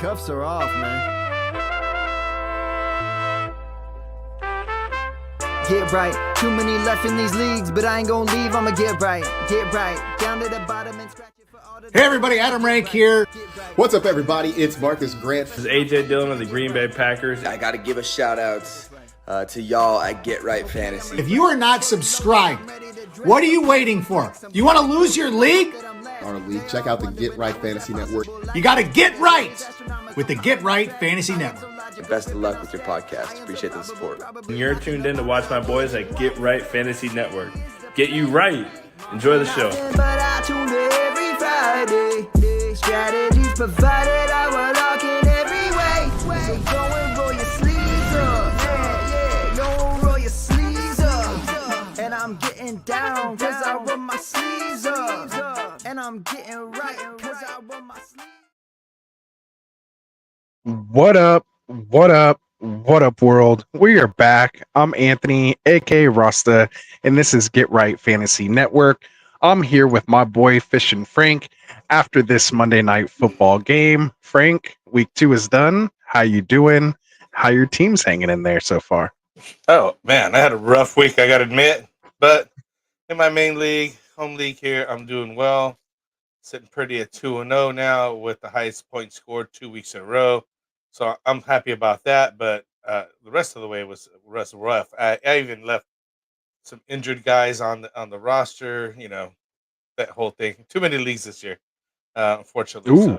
Cuffs are off, man. Get right. Too many left in these leagues, but I ain't gonna leave. I'ma get right. Get right. Down to the bottom and scratch it for all the... Hey everybody, Adam Rank here. What's up everybody? It's Marcus Grant. This is AJ Dillon of the Green Bay Packers. I gotta give a shout out to y'all at Get Right Fantasy. If you are not subscribed, what are you waiting for? You want to lose your league? Our league. Check out the Get Right Fantasy Network. You got to get right with the Get Right Fantasy Network. And best of luck with your podcast. Appreciate the support. You're tuned in to watch my boys at Get Right Fantasy Network. Get you right. Enjoy the show. But I tune in every Friday. Strategies provided, I will lock in every way. So go and roll your sleeves up. Yeah, go roll your sleeves up. And I'm getting down, cause I roll my sleeves up. And I'm getting right, cause I roll my sleeves up. What up? What up? What up, world? We are back. I'm Anthony, aka Rasta, and this is Get Right Fantasy Network. I'm here with my boy Fish and Frank after this Monday Night Football game. Frank, week 2 is done. How you doing? How your team's hanging in there so far? Oh, man, I had a rough week, I got to admit. But in my main league, home league here, I'm doing well. Sitting pretty at 2-0 now with the highest point scored 2 weeks in a row. So I'm happy about that. But the rest of the way was rough. I even left some injured guys on the roster, you know, that whole thing. Too many leagues this year, unfortunately. Ooh. So.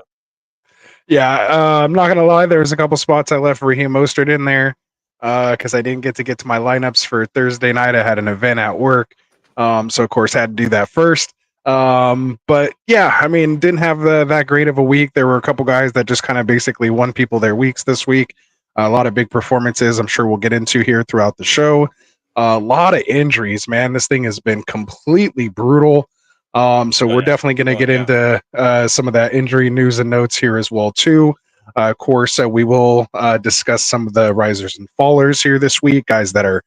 Yeah, I'm not going to lie. There was a couple spots I left Raheem Mostert in there because I didn't get to my lineups for Thursday night. I had an event at work. So, of course, had to do that first. But, yeah, I mean, didn't have that great of a week. There were a couple guys that just kind of basically won people their weeks this week. A lot of big performances I'm sure we'll get into here throughout the show. A lot of injuries, man. This thing has been completely brutal. So we're definitely going to get into some of that injury news and notes here as well, too. Of course, we will discuss some of the risers and fallers here this week, guys that are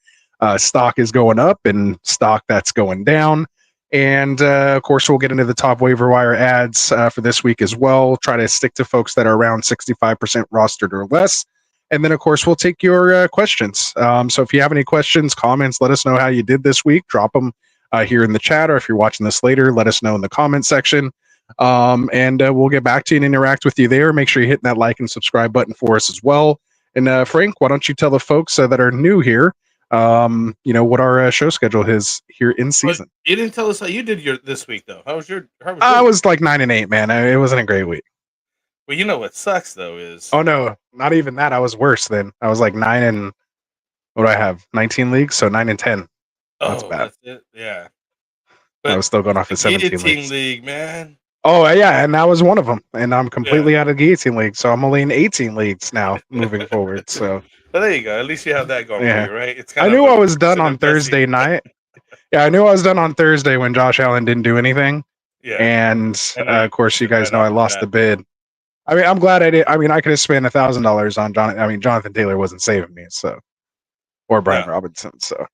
stock is going up and stock that's going down. And, of course, we'll get into the top waiver wire ads for this week as well. Try to stick to folks that are around 65% rostered or less. And then, of course, we'll take your questions. So if you have any questions, comments, let us know how you did this week. Drop them here in the chat, or if you're watching this later, let us know in the comment section. And we'll get back to you and interact with you there. Make sure you're hitting that like and subscribe button for us as well. And Frank, why don't you tell the folks that are new here, what our show schedule is here in season. But you didn't tell us how you did this week, though. How was your I was like 9-8, man. It wasn't a great week. Well, you know what sucks, though, is... Oh, no, not even that. I was worse then. I was like 9 and... What do I have? 19 leagues? So 9 and 10. That's bad. That's it? Yeah. But I was still going off the 17 leagues. League, man. Oh, yeah, and that was one of them. And I'm completely out of the 18 league, so I'm only in 18 leagues now moving forward. So... Well, there you go. At least you have that going for you, right? It's I knew I was done on Thursday night. Yeah, I knew I was done on Thursday when Josh Allen didn't do anything. Yeah. And, of course, you guys know I lost the bid. I mean, I'm glad I did. I mean, I could have spent $1,000 on Jonathan. I mean, Jonathan Taylor wasn't saving me, so, or Brian Robinson. So,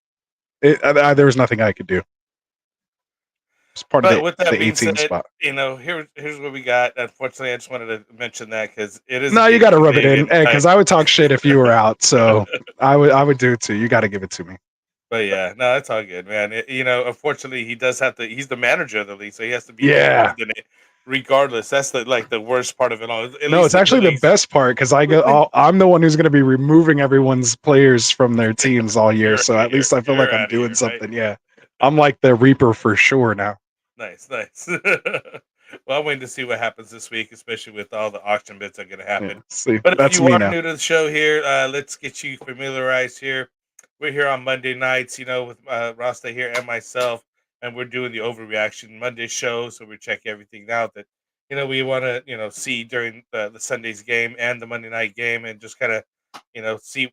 there was nothing I could do. It's part of the 18 spot. You know, here's what we got. Unfortunately, I just wanted to mention that because it is. No, you got to rub it in, because I would talk shit if you were out. So I would do it too. You got to give it to me. But yeah, no, that's all good, man. Unfortunately, he does have to. He's the manager of the league, so he has to be. Yeah. Regardless, that's the worst part of it all. No, it's actually the best part because I'm the one who's going to be removing everyone's players from their teams all year. So at least I feel like I'm doing something. Right? Yeah, I'm like the Reaper for sure now. Nice. Well, I'm waiting to see what happens this week, especially with all the auction bids that are going to happen. Yeah, but if you are new to the show here, let's get you familiarized here. We're here on Monday nights, with Rasta here and myself. And we're doing the Overreaction Monday show, so we check everything out that we want to see during the Sunday's game and the Monday night game, and just kind of see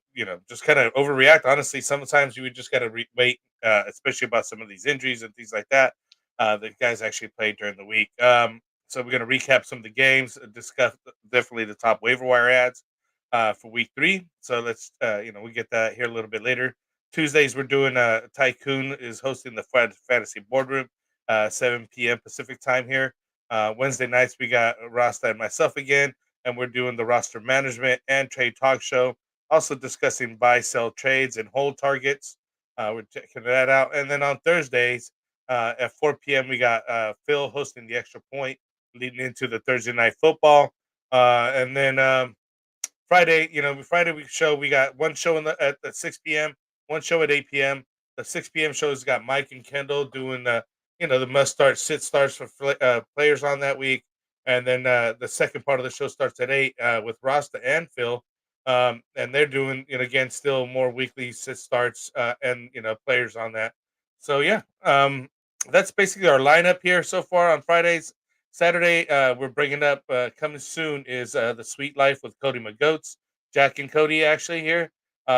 just kind of overreact. Honestly, sometimes you would just got to wait, especially about some of these injuries and things like that. The guys actually played during the week. So we're going to recap some of the games, discuss definitely the top waiver wire ads for week 3. So let's we get that here a little bit later. Tuesdays, we're doing Tycoon is hosting the Fantasy Boardroom, 7 p.m. Pacific time here. Wednesday nights, we got Rasta and myself again. and we're doing the roster management and trade talk show. Also discussing buy, sell trades and hold targets. We're checking that out. And then on Thursdays at 4 p.m., we got Phil hosting the Extra Point, leading into the Thursday night football. And then Friday, Friday we got one show at 6 p.m., one show at 8 p.m. The 6 p.m. show's got Mike and Kendall doing the must start sit starts for players on that week, and then the second part of the show starts at 8 with Rasta and Phil, and they're doing again still more weekly sit starts and players on that. So yeah, that's basically our lineup here so far on Fridays. Saturday, we're bringing up coming soon is the Sweet Life with Cody McGoats, Jack and Cody actually here.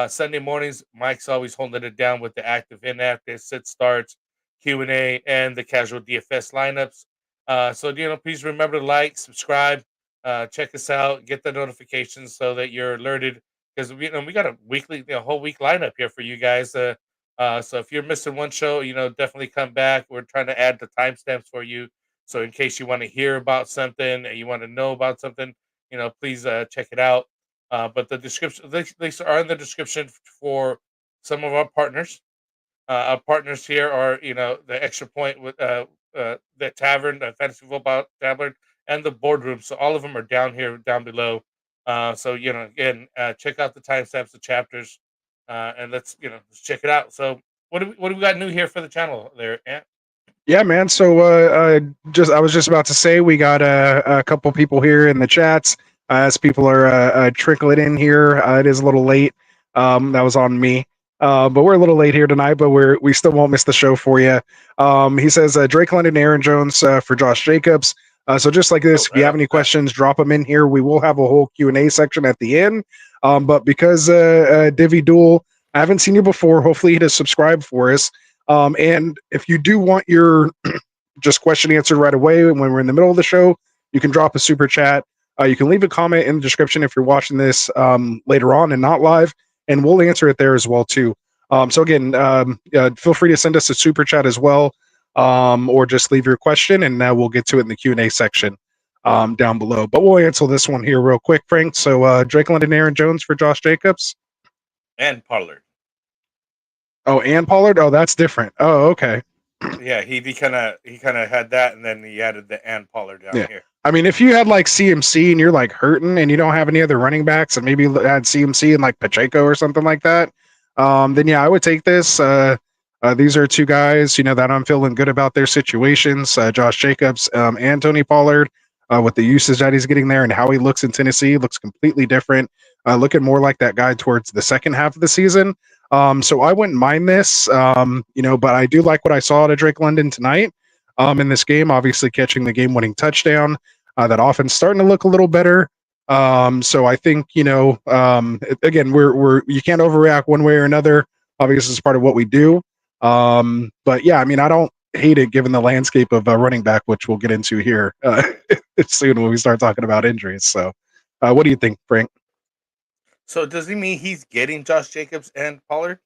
Sunday mornings, Mike's always holding it down with the active, inactive, sit starts, Q&A, and the casual DFS lineups. So please remember to like, subscribe, check us out, get the notifications so that you're alerted because we got a weekly, whole week lineup here for you guys. So if you're missing one show, definitely come back. We're trying to add the timestamps for you. So in case you want to hear about something and you want to know about something, please check it out. But the description, links are in the description for some of our partners. Our partners here are, the Extra Point with the Tavern, the Fantasy Football Tavern, and the Boardroom. So all of them are down here, down below. So again, check out the timestamps, the chapters, and let's check it out. So what do we got new here for the channel there, Ant? Yeah, man. So I was just about to say we got a couple people here in the chats as people are trickling in here. It is a little late. That was on me. But we're a little late here tonight, but we still won't miss the show for you. He says Drake London, Aaron Jones for Josh Jacobs. So just like this, if you have any questions, drop them in here. We will have a whole Q&A section at the end. But because Divi Duel, I haven't seen you before. Hopefully, hit a subscribe for us. And if you do want your just question answered right away when we're in the middle of the show, you can drop a super chat. You can leave a comment in the description if you're watching this later on and not live, and we'll answer it there as well too. So again, feel free to send us a super chat as well, or just leave your question, and we'll get to it in the Q&A section down below. But we'll answer this one here real quick, Frank. So Drake London, Aaron Jones for Josh Jacobs, And Pollard. Oh, and Pollard. Oh, that's different. Oh, okay. Yeah, he kind of had that, and then he added the and Pollard down here. I mean, if you had like CMC and you're like hurting and you don't have any other running backs, and maybe had CMC and like Pacheco or something like that, then yeah, I would take this. These are two guys, that I'm feeling good about their situations. Josh Jacobs and Tony Pollard, with the usage that he's getting there and how he looks in Tennessee, looks completely different. Looking more like that guy towards the second half of the season. So I wouldn't mind this, but I do like what I saw out of Drake London tonight in this game, obviously catching the game-winning touchdown. That offense starting to look a little better. So I think, again, you can't overreact one way or another. Obviously, it's part of what we do. But yeah, I mean, I don't hate it given the landscape of running back, which we'll get into here soon when we start talking about injuries. So what do you think, Frank? So does he mean he's getting Josh Jacobs and Pollard?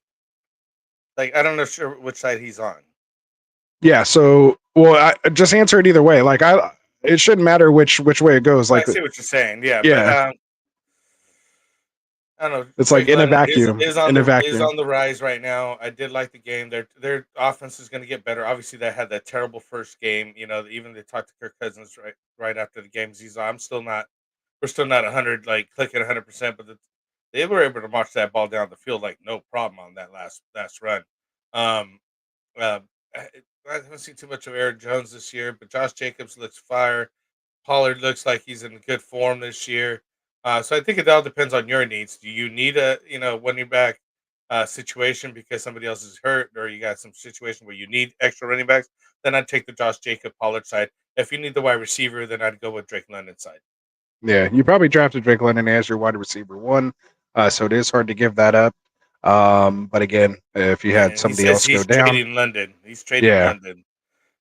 Like, I don't know sure which side he's on. Yeah. So, I just answer it either way. Like, it shouldn't matter which way it goes. Like, I see what you're saying. Yeah. Yeah. But, I don't know. It's like in a vacuum. Is on the rise right now. I did like the game. Their offense is going to get better. Obviously, they had that terrible first game. Even they talked to Kirk Cousins right after the game. He's we're still not 100 like clicking 100%, but they were able to march that ball down the field like no problem on that last run. I haven't seen too much of Aaron Jones this year, but Josh Jacobs looks fire. Pollard looks like he's in good form this year. So I think it all depends on your needs. Do you need a running back situation because somebody else is hurt, or you got some situation where you need extra running backs? Then I'd take the Josh Jacob Pollard side. If you need the wide receiver, then I'd go with Drake London side. Yeah, you probably drafted Drake London as your wide receiver one, so it is hard to give that up. But again, if you had somebody else go down, he's trading London.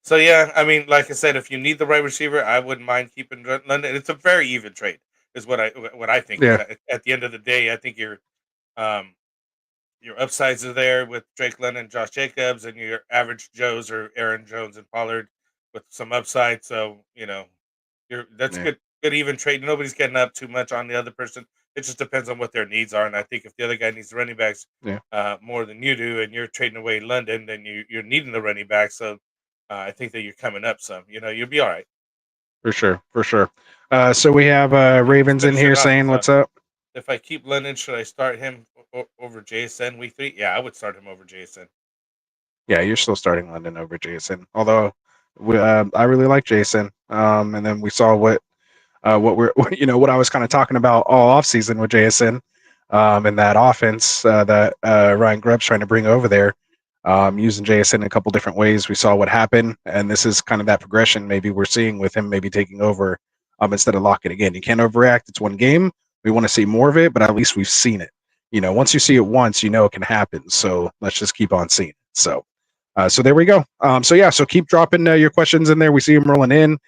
So yeah, I mean, like I said, if you need the right receiver, I wouldn't mind keeping London. It's a very even trade, is what I think. Yeah. At the end of the day, I think your upsides are there with Drake London, Josh Jacobs, and your average Joes or Aaron Jones and Pollard with some upside. So that's good. good even trade. Nobody's getting up too much on the other person. It just depends on what their needs are. And I think if the other guy needs the running backs Yeah. more than you do, and you're trading away London, then you're needing the running back. So I think that you're coming up some. You'll be all right. For sure, for sure. So we have Ravens in Finish here it off. saying, So "What's up?" if I keep London, should I start him over JSN week 3? Yeah, I would start him over JSN. Yeah, you're still starting London over Jason. Although I really like Jason. And then we saw what we're what I was kind of talking about all offseason with Jason, and that offense that Ryan Grubb's trying to bring over there, using Jason in a couple different ways. We saw what happened, and this is kind of that progression maybe we're seeing with him maybe taking over instead of locking again. You can't overreact. It's one game. We want to see more of it, but at least we've seen it. Once you see it once, it can happen. So let's just keep on seeing it. So there we go. So keep dropping your questions in there. We see them rolling in.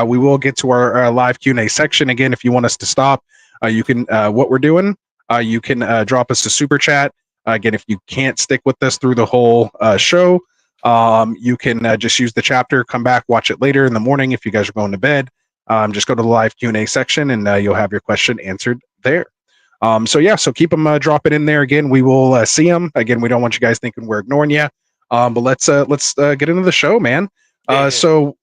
We will get to our live Q&A section again. If you want us to stop, you can. What we're doing, you can drop us a super chat. Again, if you can't stick with us through the whole show, you can just use the chapter. Come back, watch it later in the morning. If you guys are going to bed, just go to the live Q&A section, and you'll have your question answered there. So keep them dropping in there. Again, we will see them. Again, we don't want you guys thinking we're ignoring you. But let's get into the show, man. Yeah. So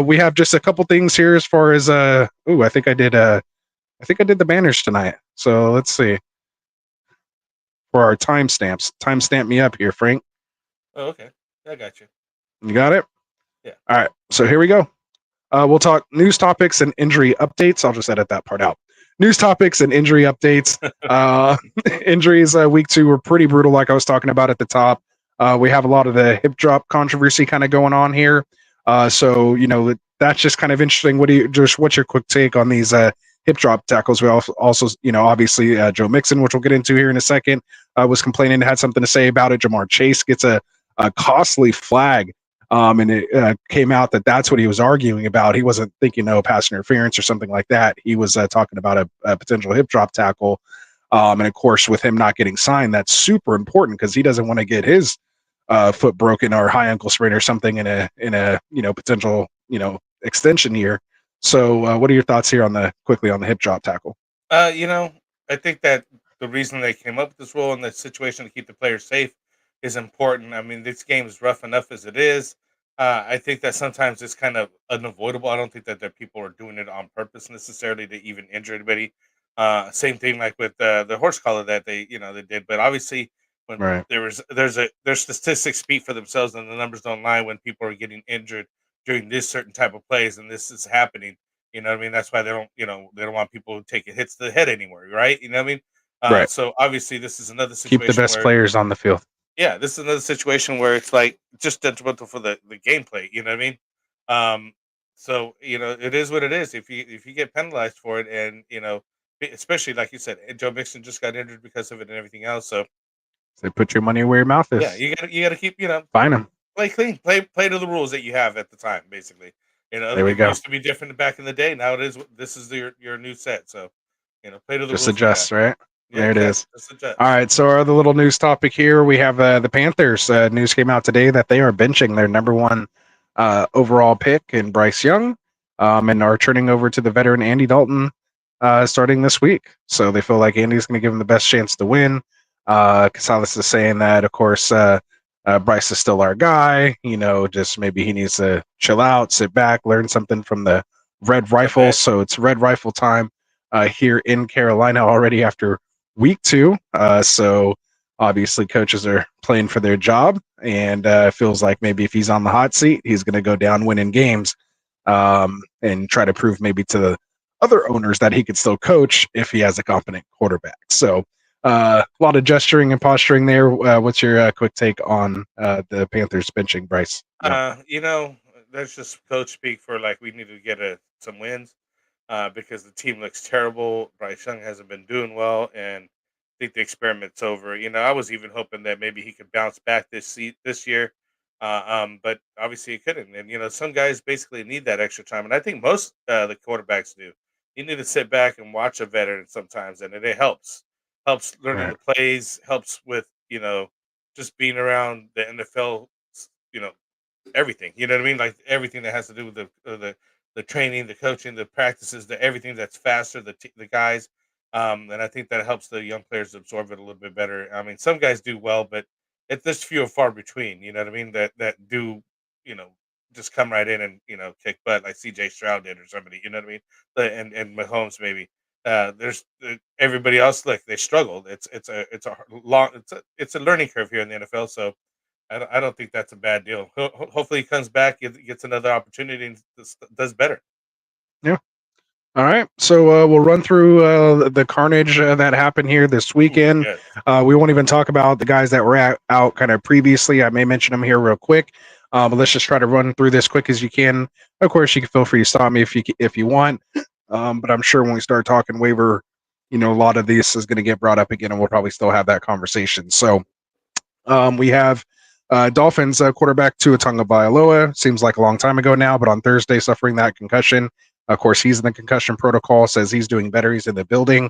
we have just a couple things here as far as I think I did the banners tonight. So let's see for our timestamps. Timestamp me up here, Frank. Oh, okay. I got you. You got it? Yeah. All right. So here we go. We'll talk news topics and injury updates. I'll just edit that part out. News topics and injury updates. Injuries week 2 were pretty brutal, like I was talking about at the top. We have a lot of the hip drop controversy kind of going on here. So that's just kind of interesting. What's your quick take on these hip drop tackles? We also obviously Joe Mixon, which we'll get into here in a second, was complaining, had something to say about it. Jamar Chase gets a costly flag. And it came out that that's what he was arguing about. He wasn't thinking pass interference or something like that. He was talking about a potential hip drop tackle. And of course, with him not getting signed, that's super important because he doesn't want to get his foot broken or high ankle sprain or something in a potential extension year. So what are your thoughts here quickly on the hip drop tackle? I think that the reason they came up with this rule and the situation to keep the players safe is important. I mean, this game is rough enough as it is. I think that sometimes it's kind of unavoidable. I don't think that people are doing it on purpose necessarily to even injure anybody. Same thing like with the horse collar that they did. But obviously, when Right. their statistics speak for themselves and the numbers don't lie when people are getting injured during this certain type of plays and this is happening. You know what I mean? That's why they don't want people taking hits to the head anymore, right? You know what I mean? Right. So obviously, this is another Keep the situation best where players on the field. yeah, this is another situation where it's like just detrimental for the gameplay. You know what I mean? So it is what it is. If you get penalized for it, and especially like you said, Joe Mixon just got injured because of it and everything else. So So put your money where your mouth is. yeah, you gotta keep Fine them. play clean, play to the rules that you have at the time, basically. There we It go. used to be different back in the day. Now this is your new set. So play to the Just rules. You adjust, got. right? Yeah, There it exactly. is. Just adjust. All right, so our other little news topic here, we have the Panthers. News came out today that they are benching their number 1 overall pick in Bryce Young, and are turning over to the veteran Andy Dalton starting this week. So they feel like Andy's going to give them the best chance to win. Casales is saying that, of course, Bryce is still our guy. Just maybe he needs to chill out, sit back, learn something from the Red Rifle. So it's Red Rifle time here in Carolina already after week 2. So obviously coaches are playing for their job, and feels like maybe if he's on the hot seat, he's going to go down winning games, and try to prove maybe to the other owners that he could still coach if he has a competent quarterback. So a lot of gesturing and posturing there. What's your quick take on the Panthers benching Bryce? That's just coach speak for like we need to get some wins. Because the team looks terrible. Bryce Young hasn't been doing well, and I think the experiment's over. I was even hoping that maybe he could bounce back this year, but obviously he couldn't. And some guys basically need that extra time, and I think most the quarterbacks do. You need to sit back and watch a veteran sometimes, and it helps learning Right. the plays, helps with just being around the NFL. You know everything. You know what I mean? Like everything that has to do with the the training, the coaching, the practices, the everything that's faster, the guys. And I think that helps the young players absorb it a little bit better. I mean, some guys do well, but it's just few and far between. You know what I mean? That do you know just come right in and kick butt like C.J. Stroud did or somebody. You know what I mean? And Mahomes maybe. There's everybody else. Look, they struggled. It's a learning curve here in the NFL. So I don't think that's a bad deal. Hopefully, he comes back, gets another opportunity, and does better. Yeah. All right, so we'll run through the carnage that happened here this weekend. Yes. We won't even talk about the guys that were out kind of previously. I may mention them here real quick, but let's just try to run through this quick as you can. Of course, you can feel free to stop me if you want, but I'm sure when we start talking waiver, a lot of this is going to get brought up again, and we'll probably still have that conversation. So we have Dolphins quarterback Tua Tagovailoa. Seems like a long time ago now, but on Thursday, suffering that concussion. Of course, he's in the concussion protocol, says he's doing better. He's in the building,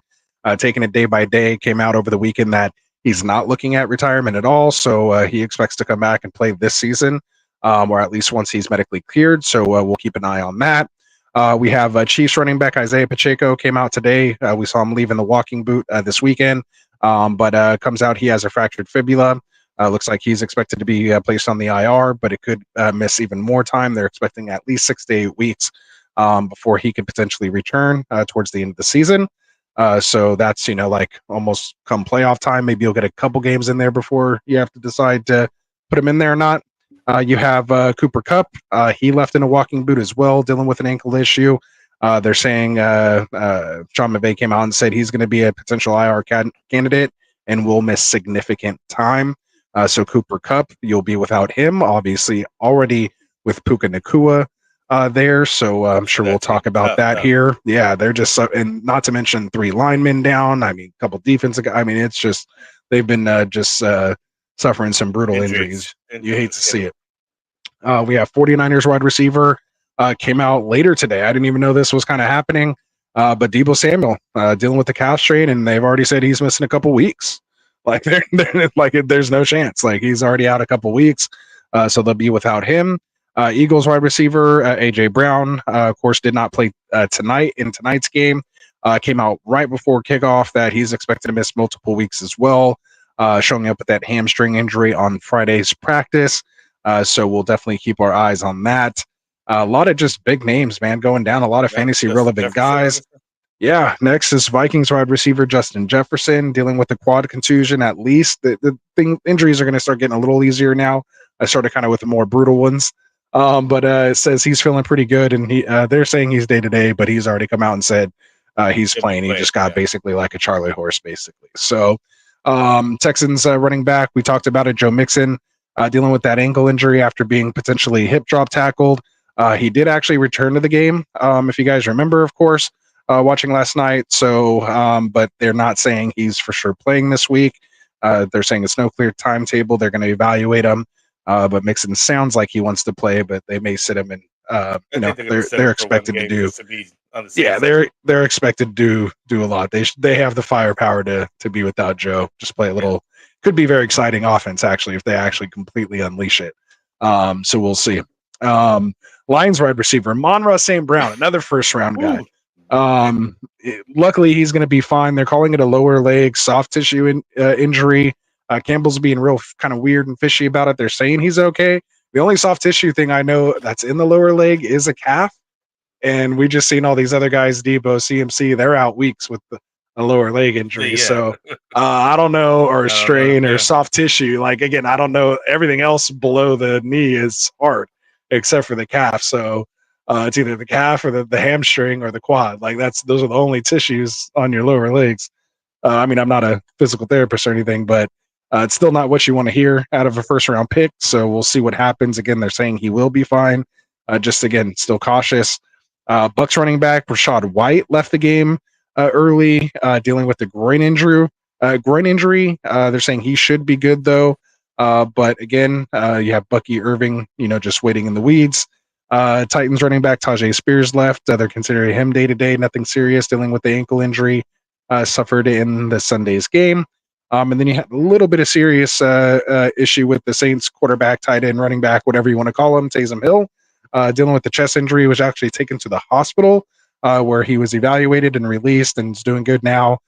taking it day by day. Came out over the weekend that he's not looking at retirement at all. So he expects to come back and play this season, or at least once he's medically cleared. So we'll keep an eye on that. We have Chiefs running back Isaiah Pacheco came out today. We saw him leaving the walking boot this weekend, but comes out he has a fractured fibula. Looks like he's expected to be placed on the IR, but it could miss even more time. They're expecting at least 6 to 8 weeks before he could potentially return towards the end of the season. So that's, like almost come playoff time. Maybe you'll get a couple games in there before you have to decide to put him in there or not. You have Cooper Kupp. He left in a walking boot as well, dealing with an ankle issue. They're saying Sean McVay came out and said he's going to be a potential IR candidate and will miss significant time. So Cooper Kupp, you'll be without him, obviously already with Puka Nacua there. So I'm sure we'll talk about that here. Yeah, they're just, and not to mention 3 linemen down. I mean, a couple defensive guys. I mean, it's just, they've been just suffering some brutal injuries. You hate to see it. We have 49ers wide receiver came out later today. I didn't even know this was kind of happening. But Deebo Samuel dealing with the calf strain, and they've already said he's missing a couple weeks. Like they're like there's no chance. Like he's already out a couple weeks, so they'll be without him. Eagles wide receiver AJ Brown, of course, did not play tonight in tonight's game. Came out right before kickoff that he's expected to miss multiple weeks as well, showing up with that hamstring injury on Friday's practice. So we'll definitely keep our eyes on that. A lot of just big names, man, going down. A lot of fantasy relevant guys. Yeah, next is Vikings wide receiver Justin Jefferson dealing with the quad contusion. At least the injuries are going to start getting a little easier now. I started kind of with the more brutal ones, but it says he's feeling pretty good, and they're saying he's day to day, but he's already come out and said he's playing. He just got basically like a Charlie horse, basically. So Texans running back, we talked about it. Joe Mixon dealing with that ankle injury after being potentially hip drop tackled. He did actually return to the game, if you guys remember, of course. Watching last night, so but they're not saying he's for sure playing this week. They're saying it's no clear timetable. They're going to evaluate him, but Mixon sounds like he wants to play, but they may sit him, and they're expected to do. Yeah, they're expected to do a lot. They have the firepower to be without Joe. Just play a little. Could be very exciting offense actually if they actually completely unleash it. So we'll see. Lions wide receiver Amon-Ra St. Brown, another first round guy. Luckily he's going to be fine. They're calling it a lower leg soft tissue injury. Campbell's being real kind of weird and fishy about it. They're saying he's okay. The only soft tissue thing I know that's in the lower leg is a calf, and we just seen all these other guys, Debo, CMC, they're out weeks with a lower leg injury. Yeah. So I don't know, or a strain or soft tissue. Like again, I don't know. Everything else below the knee is hard except for the calf. So it's either the calf or the hamstring or the quad. Like those are the only tissues on your lower legs. I mean, I'm not a physical therapist or anything, but it's still not what you want to hear out of a first round pick. So we'll see what happens. Again, they're saying he will be fine. Just again, still cautious. Bucks running back Rashad White left the game early, dealing with the groin injury. They're saying he should be good though. But again, you have Bucky Irving, just waiting in the weeds. Titans running back Tajay Spears left. They're considering him day to day, nothing serious, dealing with the ankle injury suffered in the Sunday's game. And then you had a little bit of serious issue with the Saints quarterback, tight end, running back, whatever you want to call him, Taysom Hill. dealing with the chest injury. He was actually taken to the hospital where he was evaluated and released and is doing good now.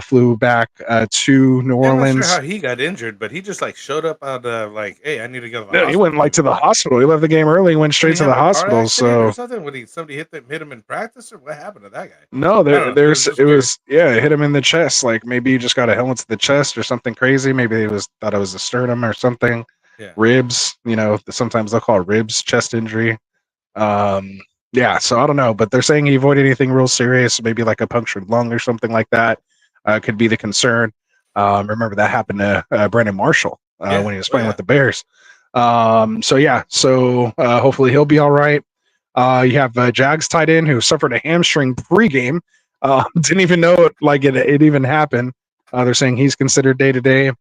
Flew back to New I'm not sure Orleans. how he got injured, but he just like showed up out of like, hey, I need to go to the No, hospital. he went like to the hospital. He left the game early, went Did straight he to have the a car hospital. accident or So something? When somebody hit him in practice, or what happened to that guy? no, I don't know. It was just it weird. was yeah, it hit him in the chest. Like maybe he just got a helmet to the chest or something crazy. Maybe thought it was a sternum or something. Yeah. Ribs, sometimes they'll call it ribs chest injury. Yeah, so I don't know, but they're saying he avoided anything real serious, maybe like a punctured lung or something like that. Could be the concern. Remember that happened to Brandon Marshall when he was playing with the Bears. So hopefully he'll be all right. You have Jags tight end who suffered a hamstring pregame. Didn't even know it even happened. They're saying he's considered day to day,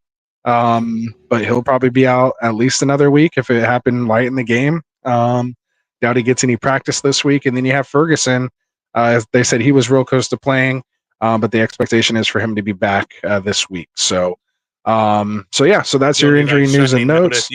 but he'll probably be out at least another week if it happened late in the game. Doubt he gets any practice this week. And then you have Ferguson. They said he was real close to playing, but the expectation is for him to be back this week. So that's your injury news and notes.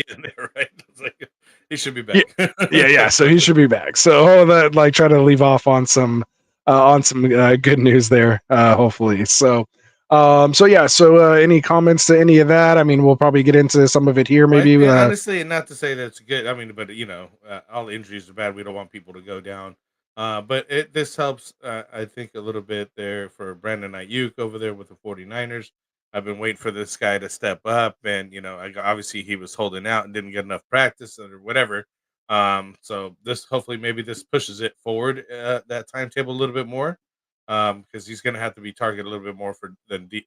Right? Like, he should be back. Yeah. So he should be back. So all of that, try to leave off on some good news there, hopefully. So any comments to any of that? I mean, we'll probably get into some of it here, maybe. Honestly, and not to say that's good. I mean, but all injuries are bad. We don't want people to go down. But this helps, I think, a little bit there for Brandon Ayuk over there with the 49ers. I've been waiting for this guy to step up, and obviously he was holding out and didn't get enough practice or whatever. So maybe this pushes it forward that timetable a little bit more, because he's going to have to be targeted a little bit more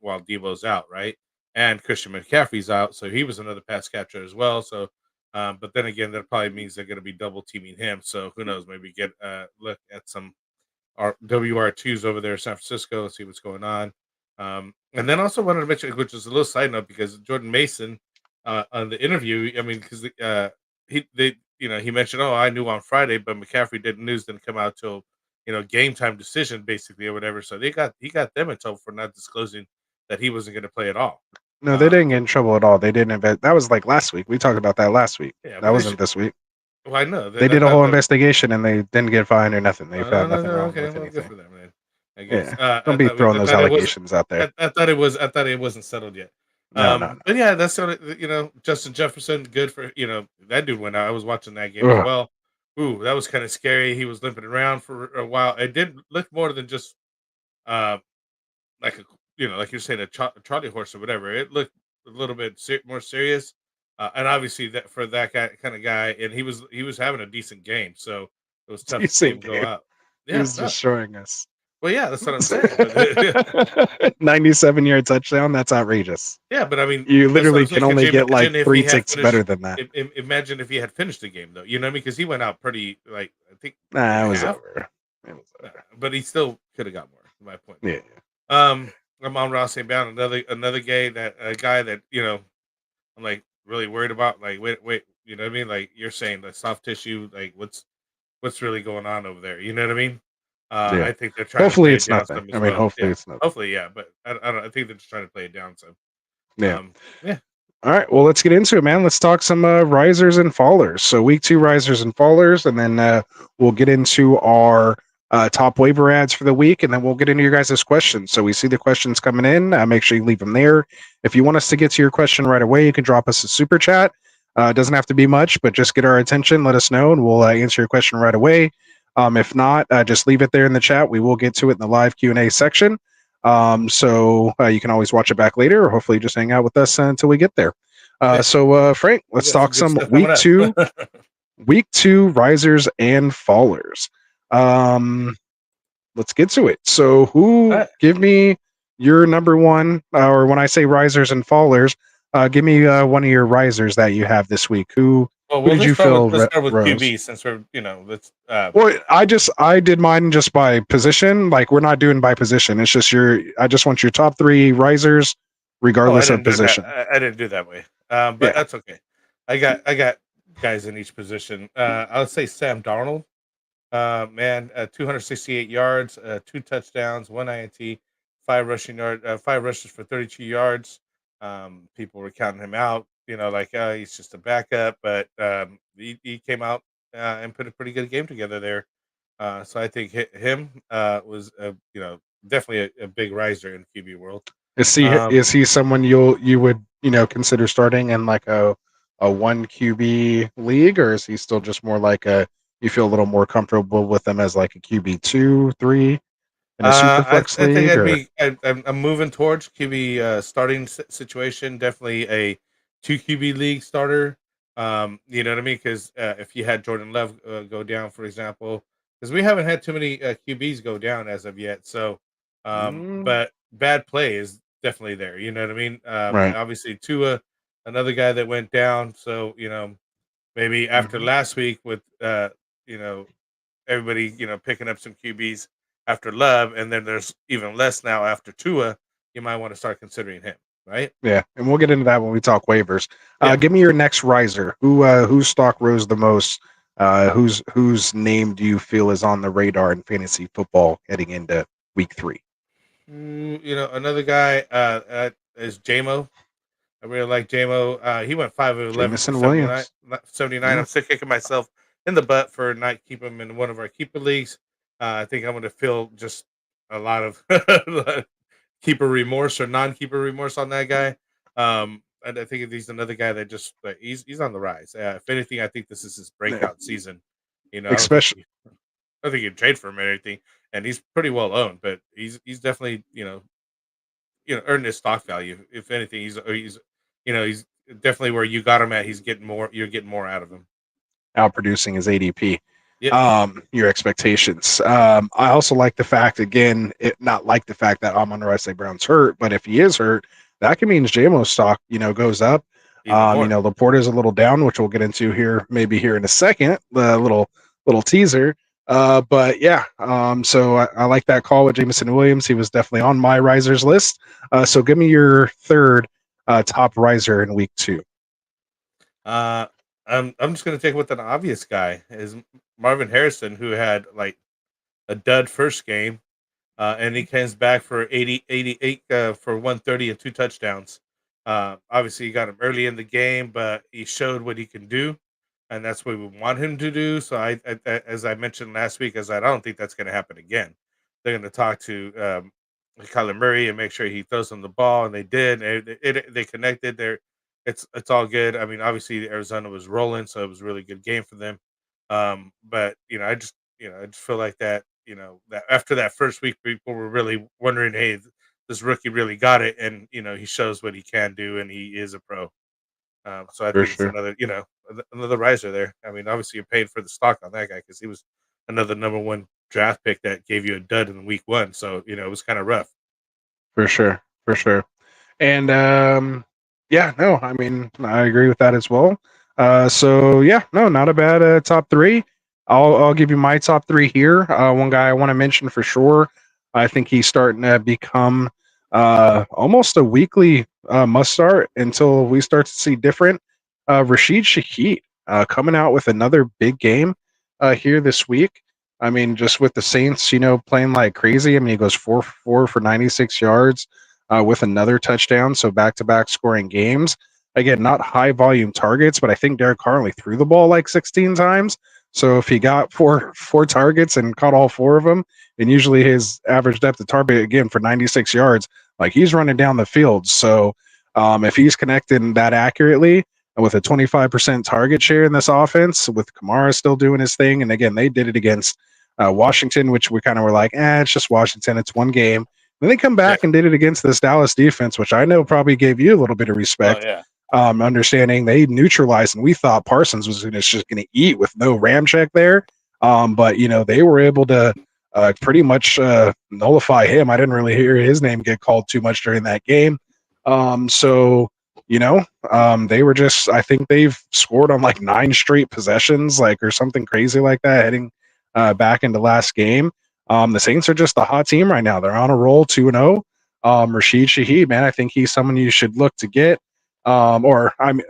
while Debo's out, right? And Christian McCaffrey's out, so he was another pass catcher as well. So, but then again, that probably means they're going to be double teaming him. So who knows? Maybe get look at some WR2s over there in San Francisco, see what's going on. And then also wanted to mention, which is a little side note, because Jordan Mason on the interview, I mean, because he mentioned, oh, I knew on Friday, but McCaffrey didn't come out till game time decision basically or whatever. So he got them in trouble for not disclosing that he wasn't going to play at all. No, they didn't get in trouble at all. They didn't invest. That was like last week. We talked about that last week. Yeah, that wasn't this week. Well, I know they did a whole investigation and they didn't get fined or nothing. They found nothing wrong with anything. Good for them, man. I guess. Yeah. Don't be throwing those allegations out there. I thought it wasn't settled yet. No. But yeah, that's sort of Justin Jefferson. Good for that dude went out. I was watching that game as well. Ooh, that was kind of scary. He was limping around for a while. It did look more than just like like you're saying, a trolley horse or whatever. It looked a little bit more serious, and obviously that for that kind of guy, and he was having a decent game, so it was tough to see him go out. Yeah, he was destroying us. Well, yeah, that's what I'm saying. 97-yard touchdown. That's outrageous. Yeah, but I mean, you literally can only get like 3 ticks better than that. Imagine if he had finished the game, though. You know what I mean? Because he went out pretty, I think. Nah, it was over. But he still could have got more. My point. Yeah. I'm on Ross and Bound, another guy that I'm like really worried about. Like, wait, you know what I mean? Like you're saying, the soft tissue. Like, what's really going on over there? You know what I mean? I think they're trying. Hopefully, to it's nothing. I mean, hopefully, it's nothing. Hopefully, yeah. But I don't. I think they're just trying to play it down. So, yeah. Yeah. All right. Well, let's get into it, man. Let's talk some risers and fallers. So, week 2 risers and fallers, and then we'll get into our top waiver ads for the week, and then we'll get into your guys' questions. So we see the questions coming in. Make sure you leave them there. If you want us to get to your question right away, you can drop us a super chat. It doesn't have to be much, but just get our attention. Let us know, and we'll answer your question right away. If not, just leave it there in the chat. We will get to it in the live Q&A section. So you can always watch it back later, or hopefully just hang out with us until we get there. So Frank, let's talk some week 2, week 2 risers and fallers. Let's get to it. So give me your number one, or when I say risers and fallers, give me one of your risers that you have this week. Who did you feel? Let's start with QB, since we're let's well, I did mine just by position. Like, we're not doing by position. It's just I just want your top 3 risers regardless of position. I didn't do that way. But that's okay. I got guys in each position. I would say Sam Darnold. 268 yards, 2 touchdowns, 1 INT, 5 rushes for 32 yards. People were counting him out, he's just a backup, but he came out and put a pretty good game together there. So I think him was definitely a big riser in QB world. Um, Is he someone you would consider starting in like a one QB league, or is he still just more like a you feel a little more comfortable with him as like a QB 2, 3 in a super flex I think league, or I'm moving towards QB starting situation. Definitely a 2 QB league starter. You know what I mean? Because if you had Jordan Love go down, for example, because we haven't had too many QBs go down as of yet. So, but bad play is definitely there. You know what I mean? right? Obviously, Tua, another guy that went down. So maybe after Mhm. last week with you know everybody, picking up some QBs after Love, and then there's even less now after Tua. You might want to start considering him, right? Yeah, and we'll get into that when we talk waivers. Yeah. Give me your next riser. Whose stock rose the most? Whose name do you feel is on the radar in fantasy football heading into week 3? Another guy is JMO. I really like JMO. He went 5 of 11 for Jamison 79. Williams. 79. Yeah, I'm still kicking myself in the butt for not keeping him in one of our keeper leagues. I think I'm going to feel just a lot of keeper remorse or non-keeper remorse on that guy. And I think he's another guy that just he's on the rise. If anything, I think this is his yeah. breakout season. Especially I don't think he'd trade for him or anything, and he's pretty well owned. But he's definitely earned his stock value. If anything, he's definitely where you got him at. He's getting more. You're getting more out of him. outproducing his ADP. Yep. Your expectations. I also like the fact, again, not like the fact that Amon-Ra St. Brown's hurt, but if he is hurt, that can mean JMO's stock, goes up. Even more. Laporta's a little down, which we'll get into maybe here in a second. The little teaser. But yeah, so I like that call with Jamison Williams. He was definitely on my risers list. So give me your third top riser in week 2. Uh, I'm just gonna take with an obvious guy is Marvin Harrison, who had like a dud first game, and he comes back for 88 for 130 and 2 touchdowns. Obviously, he got him early in the game, but he showed what he can do, and that's what we want him to do. So, as I mentioned last week, I don't think that's going to happen again. They're going to talk to Kyler Murray and make sure he throws them the ball, and they did. They connected. It's all good. I mean, obviously, Arizona was rolling, so it was a really good game for them. But I just feel like that that after that first week, people were really wondering, hey, this rookie really got it, and he shows what he can do, and he is a pro. So I For think it's sure. another riser there. I mean, obviously you paid for the stock on that guy because he was another number one draft pick that gave you a dud in week 1. So it was kind of rough. For sure. For sure. And yeah, no, I mean, I agree with that as well. So yeah, no, not a bad top 3. I'll give you my top 3 here. One guy I want to mention for sure. I think he's starting to become almost a weekly must start until we start to see different. Rashid Shaheed coming out with another big game here this week. I mean, just with the Saints, playing like crazy. I mean, he goes 4 for 96 yards with another touchdown. So back-to-back scoring games. Again, not high volume targets, but I think Derek Carr only threw the ball like 16 times. So if he got four targets and caught all 4 of them, and usually his average depth of target again for 96 yards, like he's running down the field. So if he's connecting that accurately and with a 25% target share in this offense, with Kamara still doing his thing, and again they did it against Washington, which we kind of were like, it's just Washington, it's one game. Then they come Yeah. back and did it against this Dallas defense, which I know probably gave you a little bit of Oh respect. yeah. Understanding they neutralized, and we thought Parsons was just going to eat with no ram check there. But they were able to pretty much nullify him. I didn't really hear his name get called too much during that game. So they were just, I think they've scored on like 9 straight possessions, like or something crazy like that, heading back into last game. The Saints are just a hot team right now. They're on a roll, 2-0. Rashid Shaheed, man, I think he's someone you should look to get. Or I'm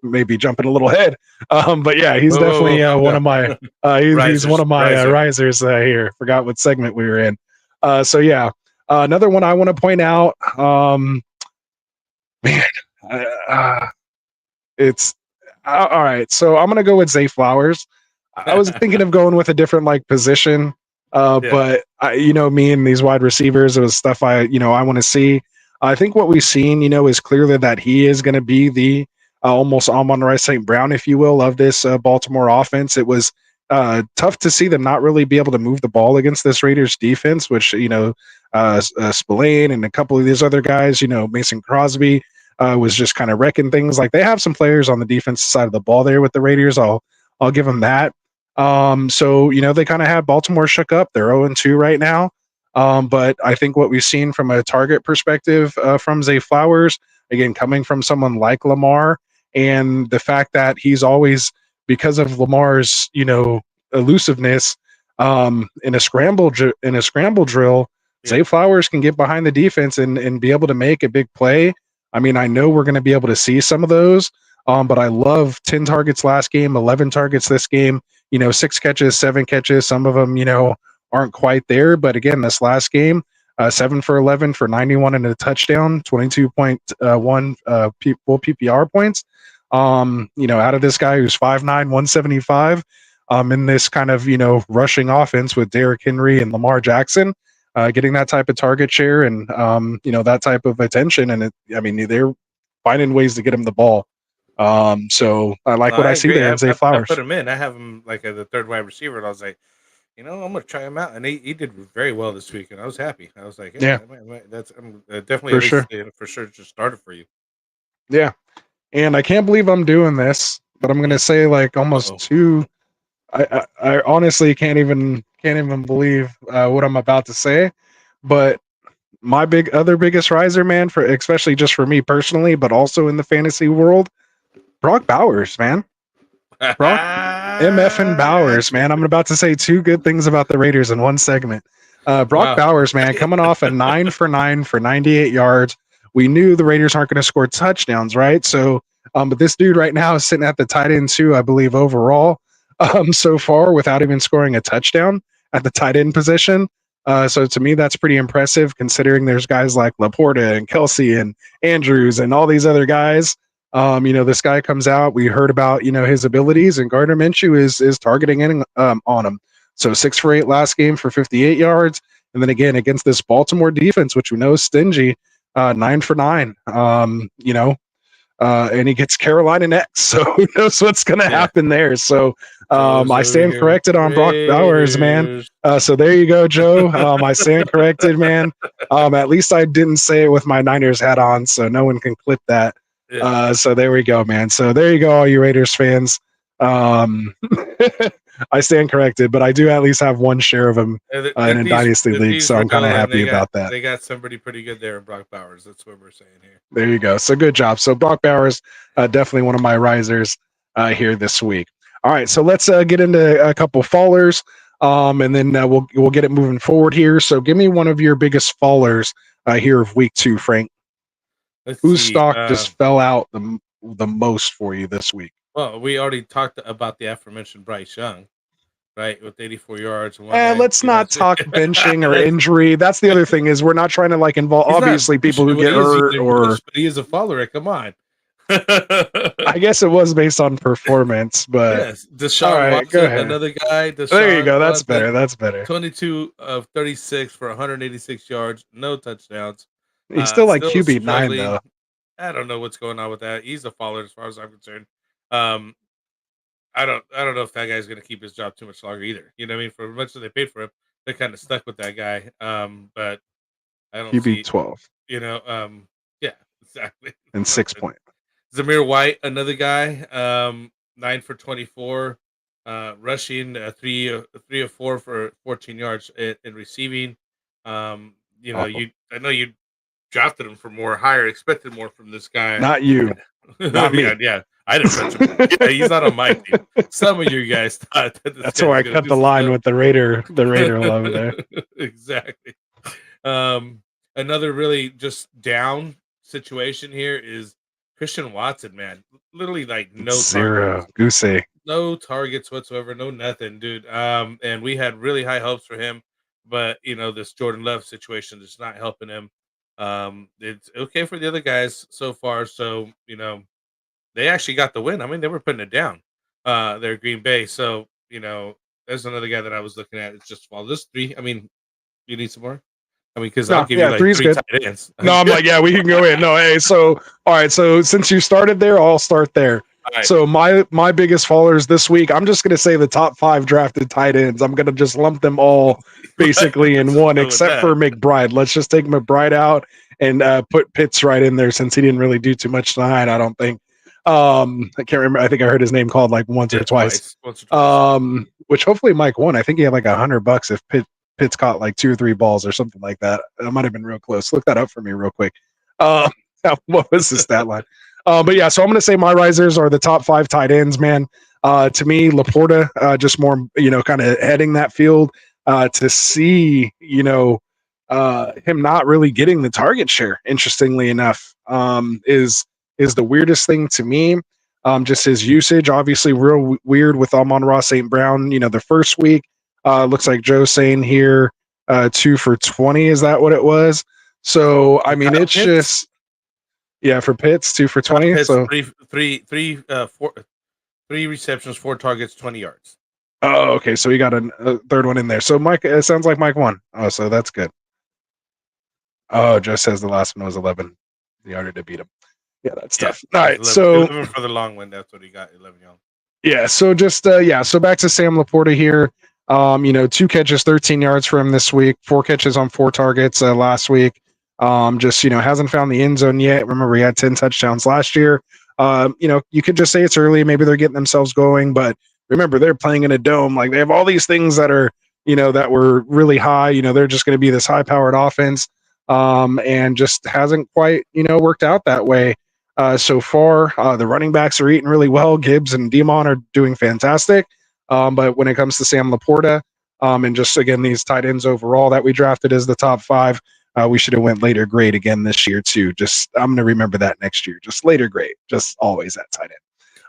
maybe jumping a little ahead. But yeah, he's definitely Calm one down. of my he's one of my risers here. Forgot what segment we were in. So yeah, another one I want to point out. Man, it's all right. So I'm gonna go with Zay Flowers. I was thinking of going with a different like position, but me and these wide receivers, it was stuff I want to see. I think what we've seen, is clearly that he is going to be the almost Amon-Ra St. Brown, if you will, of this Baltimore offense. It was tough to see them not really be able to move the ball against this Raiders defense, which Spillane and a couple of these other guys, Mason Crosby was just kind of wrecking things. Like they have some players on the defensive side of the ball there with the Raiders. I'll give them that. So they kind of had Baltimore shook up. They're 0-2 right now. But I think what we've seen from a target perspective from Zay Flowers, again, coming from someone like Lamar, and the fact that he's always, because of Lamar's, elusiveness in a scramble drill, Zay Flowers can get behind the defense and be able to make a big play. I mean, I know we're going to be able to see some of those, but I love 10 targets last game, 11 targets this game, 6 catches, 7 catches. Some of them, aren't quite there. But again, this last game, 7 for 11 for 91 and a touchdown, 22.1 full PPR points. Out of this guy who's 5'9", 175, in this kind of, rushing offense with Derrick Henry and Lamar Jackson, getting that type of target share and, that type of attention. And they're finding ways to get him the ball. So I like what I see there in Zay Flowers. I put him in. I have him like as the third wide receiver, and I was like, I'm going to try him out. And he did very well this week, and I was happy. I was like, that's definitely for sure just started for you. Yeah. And I can't believe I'm doing this, but I'm going to say like almost 2. I honestly can't even believe what I'm about to say, but my biggest riser, man, for especially just for me personally, but also in the fantasy world, Brock Bowers, man. Brock MF and Bowers, man. I'm about to say 2 good things about the Raiders in one segment. Brock Bowers, man, coming off a 9 for 9 for 98 yards. We knew the Raiders aren't going to score touchdowns, right? So, but this dude right now is sitting at the tight end 2, I believe, overall, so far, without even scoring a touchdown at the tight end position. So to me, that's pretty impressive considering there's guys like Laporta and Kelsey and Andrews and all these other guys. This guy comes out. We heard about, his abilities, and Gardner Minshew is targeting in on him. So 6 for 8 last game for 58 yards. And then again, against this Baltimore defense, which we know is stingy, 9 for 9. And he gets Carolina next. So who knows what's going to happen there. So I stand corrected on Brock Bowers, man. So there you go, Joe. I stand corrected, man. At least I didn't say it with my Niners hat on, so no one can clip that. So there we go, man. So there you go, all you Raiders fans. I stand corrected, but I do at least have one share of them in a Dynasty league, so I'm kind of happy about that. They got somebody pretty good there in Brock Bowers. That's what we're saying here. There you go. So good job. So Brock Bowers, definitely one of my risers here this week. All right, so let's get into a couple fallers, and then we'll get it moving forward here. So give me one of your biggest fallers here of week 2, Frank. Whose stock just fell out the most for you this week? Well, we already talked about the aforementioned Bryce Young, right, with 84 yards. Let's not talk benching or injury. That's the other thing, is we're not trying to like involve obviously people who get hurt or. But he is a follower. Come on. I guess it was based on performance, but yes, Deshaun Watson, another guy. There you go. That's better. That's better. 22 of 36 for 186 yards, no touchdowns. He's still like QB9 though. I don't know what's going on with that. He's a follower as far as I'm concerned. I don't know if that guy's going to keep his job too much longer either. You know what I mean? For as much as they paid for him, they're kind of stuck with that guy. But I don't see 12. Yeah, exactly. And 6 point. Zamir White, another guy, 9 for 24, rushing 3 of 4 for 14 yards in receiving. I know you drafted him for more, higher, expected more from this guy. Not you, not me. Yeah, I didn't touch him. Yeah, he's not on my team. Some of you guys thought that's why I cut the line with the Raider love there. Exactly. Another really just down situation here is Christian Watson, man. Literally like no zero goosey. No targets whatsoever, no nothing, dude. And we had really high hopes for him, but this Jordan Love situation is not helping him. It's okay for the other guys so far. So, they actually got the win. I mean, they were putting it down. They're Green Bay. So, there's another guy that I was looking at. It's just fall. This 3. I mean, you need some more. I mean, because I'll No, give you like three's 3 good. tight ends. No, I'm like, yeah, we can go in. No, hey, so all right, so since you started there, I'll start there. All right. So my biggest fallers this week, I'm just gonna say the top 5 drafted tight ends. I'm gonna just lump them all basically in one, Go with except for that. McBride. Let's just take McBride out and put Pitts right in there since he didn't really do too much tonight. I don't think. I can't remember. I think I heard his name called like once or twice. Once or twice. Which hopefully Mike won. I think he had like $100 if Pitts caught like 2 or 3 balls or something like that. That might have been real close. Look that up for me real quick. What was the stat line? But yeah, so I'm going to say my risers are the top 5 tight ends, man. To me, Laporta, just more, kind of heading that field. To see, him not really getting the target share, interestingly enough, is the weirdest thing to me. Just his usage, obviously real weird with Amon-Ra St. Brown, the first week. Looks like Joe's saying here 2 for 20. Is that what it was? So, I mean, it's just, yeah, for Pitts, 2 for 20. Pitts, so 3 receptions, 4 targets, 20 yards. Oh, okay. So he got a third one in there. So Mike, it sounds like Mike won. Oh, so that's good. Oh, Joe says the last one was 11 yarder to beat him. Yeah, that's tough. All right. 11, So 11 for the long one. That's what he got. 11 yards. yeah. So just So back to Sam Laporta here. 2 catches, 13 yards for him this week. 4 catches on 4 targets last week. Just hasn't found the end zone yet. Remember, he had 10 touchdowns last year. You could just say it's early. Maybe they're getting themselves going, but remember, they're playing in a dome. Like, they have all these things that are, that were really high. They're just going to be this high-powered offense, and just hasn't quite, worked out that way so far. The running backs are eating really well. Gibbs and Demon are doing fantastic. But when it comes to Sam Laporta, and just, again, these tight ends overall that we drafted as the top 5, we should have went later grade again this year, too. I'm going to remember that next year. Just later grade. Just always at tight end.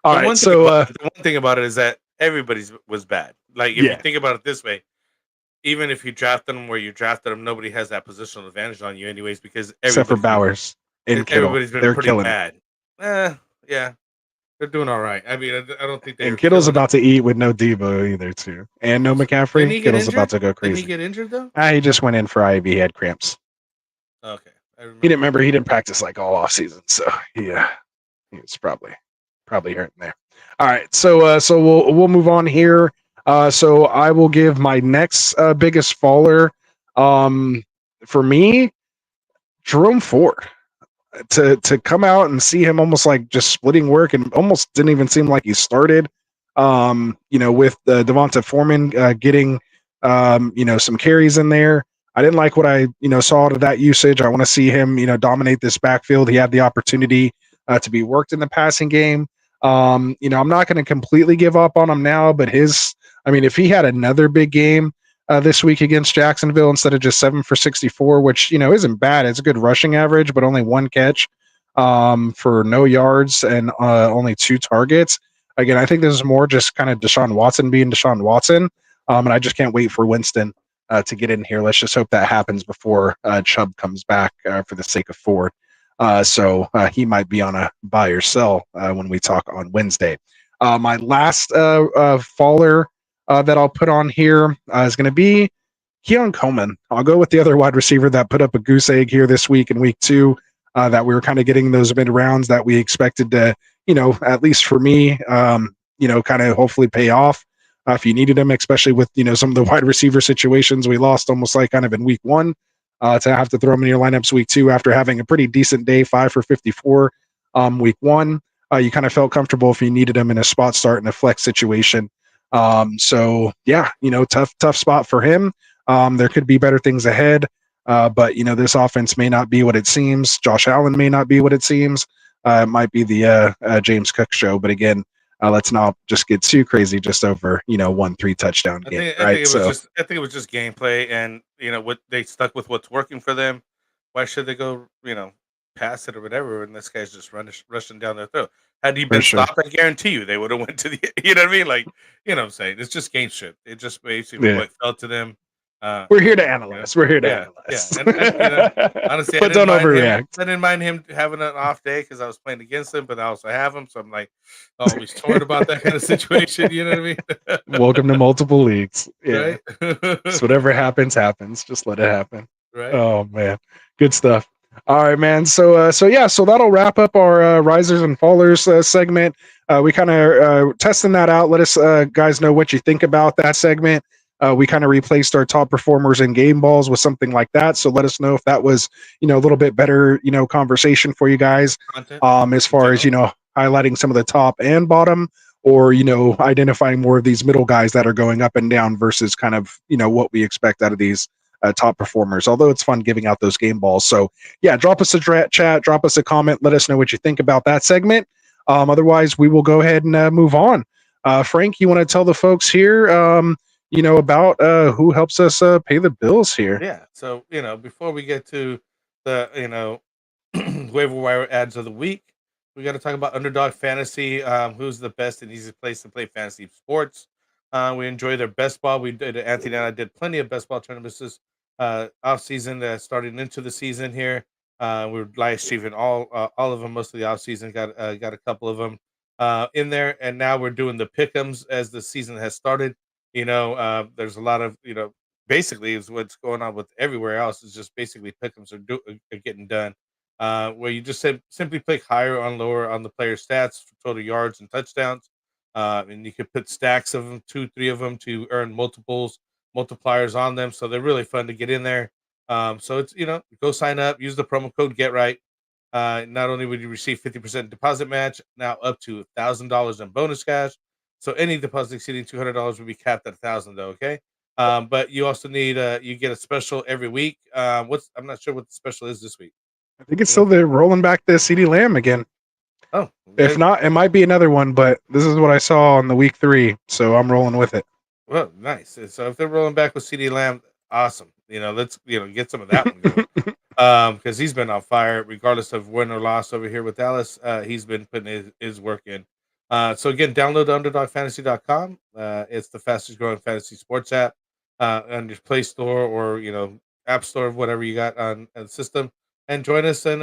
All right, the one thing about it is that everybody's was bad. Like, if you think about it this way, even if you drafted them where you drafted them, nobody has that positional advantage on you anyways, because except for Bowers and Kittle. Everybody's been pretty bad. Yeah. They're doing all right. I mean, I don't think they. And Kittle's about to eat with no Debo either, too, and no McCaffrey. Kittle's about to go crazy. Did he get injured though? He just went in for IV. He had cramps. Okay, he didn't practice like all off season, so he was probably hurting there. All right, so we'll move on here. So I will give my next biggest faller. For me, Jerome Ford. To come out and see him almost like just splitting work and almost didn't even seem like he started. With Devonta Foreman getting some carries in there. I didn't like what I saw out of that usage. I want to see him dominate this backfield. He had the opportunity to be worked in the passing game. I'm not going to completely give up on him now, but if he had another big game this week against Jacksonville instead of just 7 for 64, which isn't bad. It's a good rushing average, but only 1 catch for no yards and only 2 targets. Again, I think this is more just kind of Deshaun Watson being Deshaun Watson, and I just can't wait for Winston to get in here. Let's just hope that happens before Chubb comes back for the sake of Ford. So he might be on a buy or sell when we talk on Wednesday. My last faller that I'll put on here is going to be Keon Coleman. I'll go with the other wide receiver that put up a goose egg here this week in week 2, that we were kind of getting those mid rounds that we expected to, at least for me, kind of hopefully pay off if you needed him, especially with, some of the wide receiver situations we lost almost like kind of in week 1 to have to throw him in your lineups week 2 after having a pretty decent day, 5 for 54 week 1. You kind of felt comfortable if you needed him in a spot start in a flex situation. So yeah, tough spot for him. There could be better things ahead. But this offense may not be what it seems. Josh Allen may not be what it seems. It might be the James Cook show, but again, let's not just get too crazy just over 1-3 touchdown game. I think it was just gameplay, and what they stuck with what's working for them. Why should they go pass it or whatever? And this guy's just rushing down their throat. Had he been stopped, I guarantee you they would have went to the. You know what I mean? Like, what I'm saying? It's just game shit. It just basically what fell to them. We're here to analyze. We're here to analyze. And, honestly, but don't overreact. I didn't mind him having an off day because I was playing against him, but I also have him, so I'm like always torn about that kind of situation. You know what I mean? Welcome to multiple leagues. Yeah. Right? So whatever happens. Just let it happen. Right. Oh man, good stuff. All right, man. So that'll wrap up our risers and fallers segment. We kind of testing that out. Let us guys know what you think about that segment. We kind of replaced our top performers in game balls with something like that. So let us know if that was, a little bit better, conversation for you guys. Content, as far as, highlighting some of the top and bottom, or, identifying more of these middle guys that are going up and down versus kind of, what we expect out of these top performers, although it's fun giving out those game balls. So yeah, drop us a chat, drop us a comment. Let us know what you think about that segment. Otherwise we will go ahead and move on. Frank, you want to tell the folks here, about who helps us pay the bills here? Yeah. So, before we get to the, waiver wire ads of the week, we got to talk about Underdog Fantasy, who's the best and easiest place to play fantasy sports. We enjoy their best ball. Anthony and I did plenty of best ball tournaments this off season, starting into the season here. We're live streaming all of them, most of the off season. Got a couple of them in there, and now we're doing the pick'ems as the season has started. There's a lot of basically is what's going on with everywhere else is just basically pick'ems are getting done. Where you just simply pick higher on lower on the player stats for total yards and touchdowns. And you could put stacks of them, 2-3 of them, to earn multipliers on them. So they're really fun to get in there. So it's go sign up, use the promo code GetRight. Not only would you receive 50% deposit match, now up to $1,000 in bonus cash. So any deposit exceeding $200 will be capped at $1,000, though. Okay. But you also need you get a special every week. I'm not sure what the special is this week. I think it's still they're rolling back the CD Lamb again. Oh, if not, it might be another one, but this is what I saw on the week 3, so I'm rolling with it. Well, nice. So if they're rolling back with CD Lamb, awesome. Let's get some of that one going. Because he's been on fire, regardless of win or loss over here with Dallas. He's been putting his work in. So again, download underdogfantasy.com. It's the fastest growing fantasy sports app on your Play Store or App Store, whatever you got on the system. And join us and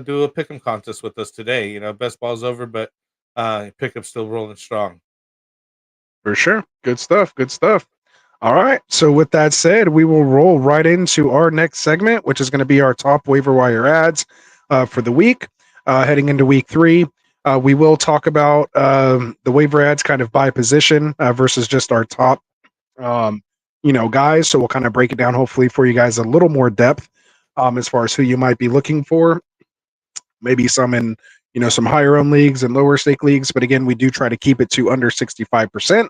do a pick'em contest with us today. Best ball's over, but pick'em's still rolling strong. For sure. Good stuff. All right. So with that said, we will roll right into our next segment, which is going to be our top waiver wire ads for the week. Heading into week 3, we will talk about the waiver ads kind of by position versus just our top, guys. So we'll kind of break it down, hopefully, for you guys a little more depth. As far as who you might be looking for, maybe some in, some higher owned leagues and lower stake leagues. But again, we do try to keep it to under 65%.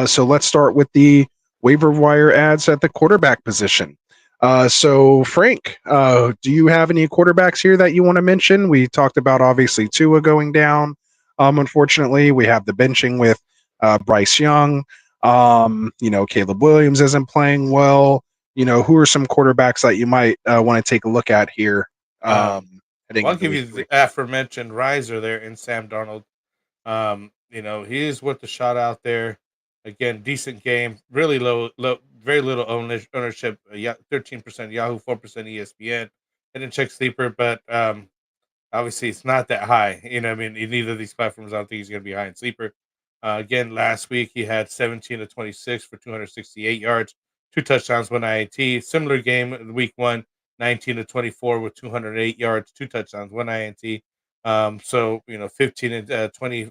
So let's start with the waiver wire ads at the quarterback position. So Frank, do you have any quarterbacks here that you want to mention? We talked about obviously Tua going down. Unfortunately, we have the benching with Bryce Young. Caleb Williams isn't playing well. Who are some quarterbacks that you might want to take a look at here? I'll give you the aforementioned riser there in Sam Darnold. He is worth the shot out there. Again, decent game, really low, very little ownership. 13% Yahoo, 4% ESPN. I didn't check Sleeper, but obviously it's not that high. In either of these platforms, I don't think he's going to be high in Sleeper. Again, last week he had 17 to 26 for 268 yards. 2 touchdowns, 1 INT. Similar game in week 1, 19 to 24 with 208 yards, 2 touchdowns, 1 INT. 15 and 20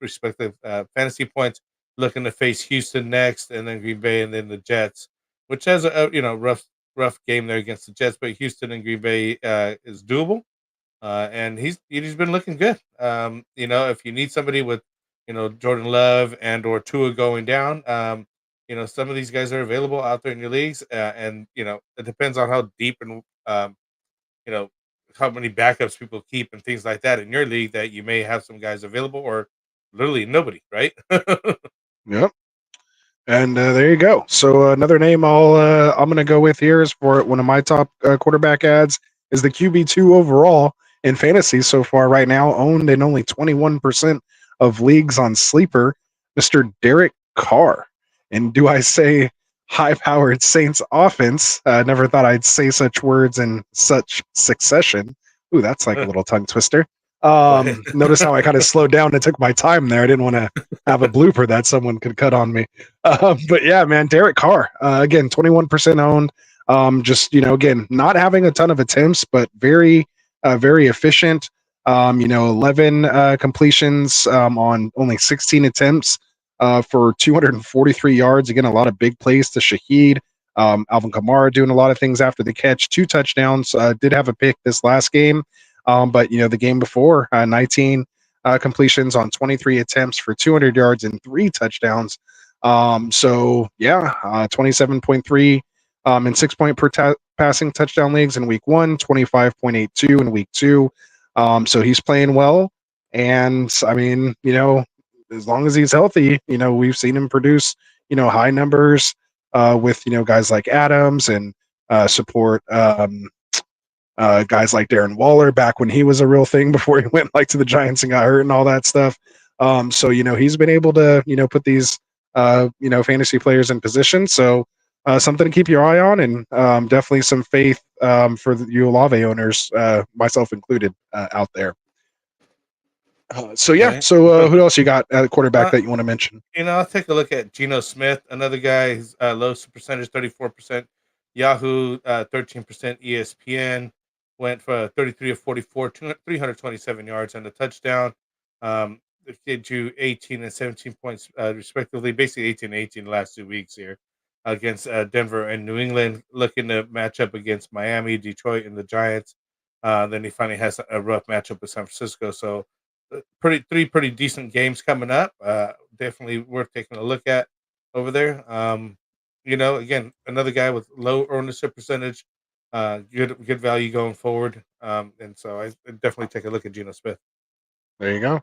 respective fantasy points. Looking to face Houston next, and then Green Bay, and then the Jets, which has a rough game there against the Jets. But Houston and Green Bay is doable, and he's been looking good. If you need somebody with Jordan Love and or Tua going down. Some of these guys are available out there in your leagues, and it depends on how deep and how many backups people keep and things like that in your league that you may have some guys available or literally nobody, right? Yep. And there you go. So another name I'm going to go with here is for one of my top quarterback ads is the QB2 overall in fantasy so far right now, owned in only 21% of leagues on Sleeper, Mr. Derek Carr. And do I say high-powered Saints offense. Never thought I'd say such words in such succession. Ooh, that's like a little tongue twister. Notice how I kind of slowed down and took my time there. I didn't want to have a blooper that someone could cut on me. But yeah, man, Derek Carr, again, 21% owned. Just, again, not having a ton of attempts, but very efficient. 11 completions on only 16 attempts for 243 yards. Again, a lot of big plays to Shaheed. Alvin Kamara doing a lot of things after the catch. 2 touchdowns. Did have a pick this last game. But the game before, 19 completions on 23 attempts for 200 yards and 3 touchdowns. 27.3 and 6 point per passing touchdown leagues in week 1, 25.82 in week 2. So he's playing well, and I mean, as long as he's healthy, we've seen him produce high numbers with guys like Adams and support. Guys like Darren Waller back when he was a real thing before he went to the Giants and got hurt and all that stuff. So he's been able to put these fantasy players in position. So something to keep your eye on, and definitely some faith for you Olave owners, myself included, out there. So who else you got at quarterback that you want to mention? I'll take a look at Geno Smith, another guy who's low percentage, 34%. Yahoo, 13%. ESPN went for 33 of 44, 327 yards and a touchdown. They drew 18 and 17 points respectively, basically 18 and 18 the last 2 weeks here against Denver and New England, looking to match up against Miami, Detroit, and the Giants. Then he finally has a rough matchup with San Francisco. So three pretty decent games coming up. Definitely worth taking a look at over there. Again, another guy with low ownership percentage, good value going forward. And so I definitely take a look at Geno Smith. There you go.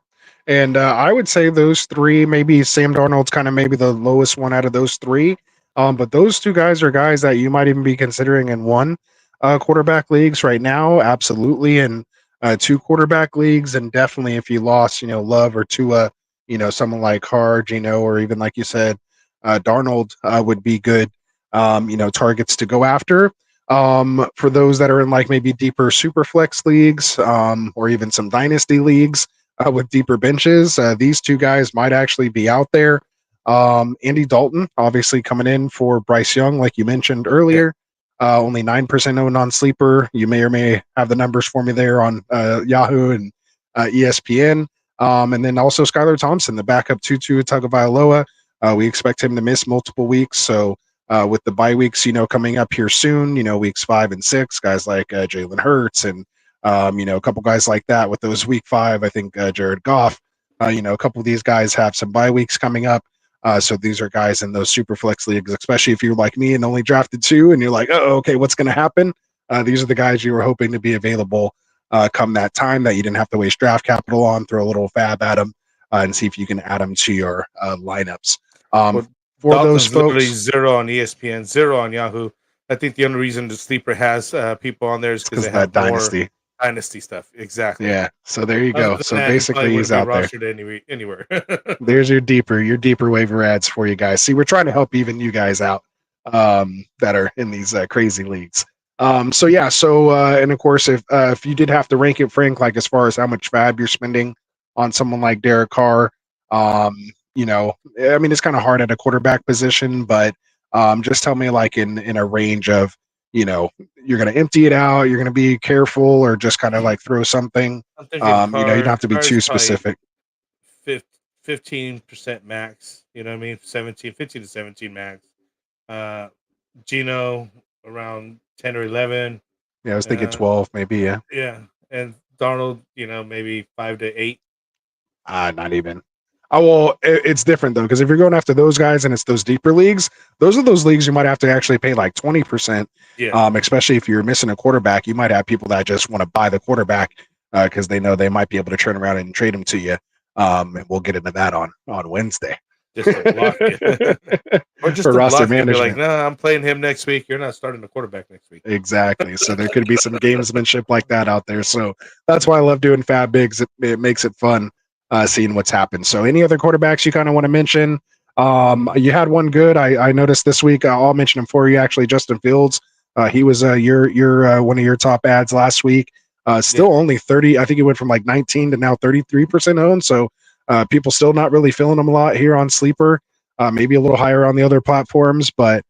And I would say those 3, maybe Sam Darnold's kind of maybe the lowest one out of those 3. But those 2 guys are guys that you might even be considering in 1 quarterback leagues right now. Absolutely. And 2 quarterback leagues. And definitely if you lost, Love or Tua, someone like Carr, Geno, or even like you said, Darnold would be good, targets to go after. For those that are in maybe deeper super flex leagues, or even some dynasty leagues with deeper benches, these 2 guys might actually be out there. Andy Dalton, obviously coming in for Bryce Young, like you mentioned earlier, only 9% owned on Sleeper. You may or may have the numbers for me there on Yahoo and ESPN. And then also Skylar Thompson, the backup Tutu Tagovailoa. We expect him to miss multiple weeks. So with the bye weeks, coming up here soon, weeks 5 and 6, guys like Jalen Hurts and, a couple guys like that with those week 5, I think Jared Goff, a couple of these guys have some bye weeks coming up. So these are guys in those super flex leagues, especially if you're like me and only drafted 2 and you're like, oh, okay, what's going to happen? These are the guys you were hoping to be available come that time that you didn't have to waste draft capital on. Throw a little fab at them and see if you can add them to your lineups. For those folks, literally 0 on ESPN, 0 on Yahoo. I think the only reason the Sleeper has people on there is because they have Dynasty. Dynasty stuff. Exactly. Yeah. So there you go. So basically he's out there. Anywhere. There's your deeper waiver ads for you guys. See, we're trying to help even you guys out that are in these crazy leagues. And of course, if you did have to rank it, Frank, like as far as how much fab you're spending on someone like Derek Carr, it's kind of hard at a quarterback position, but just tell me in a range of, you're going to empty it out, you're going to be careful, or just kind of throw something. You don't have to be too specific. 15% max, 15 to 17 max. Geno around 10 or 11. Yeah, I was thinking 12 maybe. Yeah. And Darnold, maybe 5 to 8. Not even. Oh, well, it's different though, because if you're going after those guys and it's those deeper leagues, those are those leagues you might have to actually pay 20%. Yeah. Especially if you're missing a quarterback, you might have people that just want to buy the quarterback because they know they might be able to turn around and trade him to you. And we'll get into that on Wednesday. Just to block it. Or just for roster management. Like, no, I'm playing him next week. You're not starting the quarterback next week. Exactly. So there could be some gamesmanship like that out there. So that's why I love doing Fab Bigs. It makes it fun. Seeing what's happened. So any other quarterbacks you kind of want to mention? You had one good. I noticed this week. I'll mention him for you. Actually, Justin Fields. He was your one of your top ads last week. Still only 30. I think he went from like 19 to now 33% owned. So people still not really feeling him a lot here on Sleeper. Maybe a little higher on the other platforms, but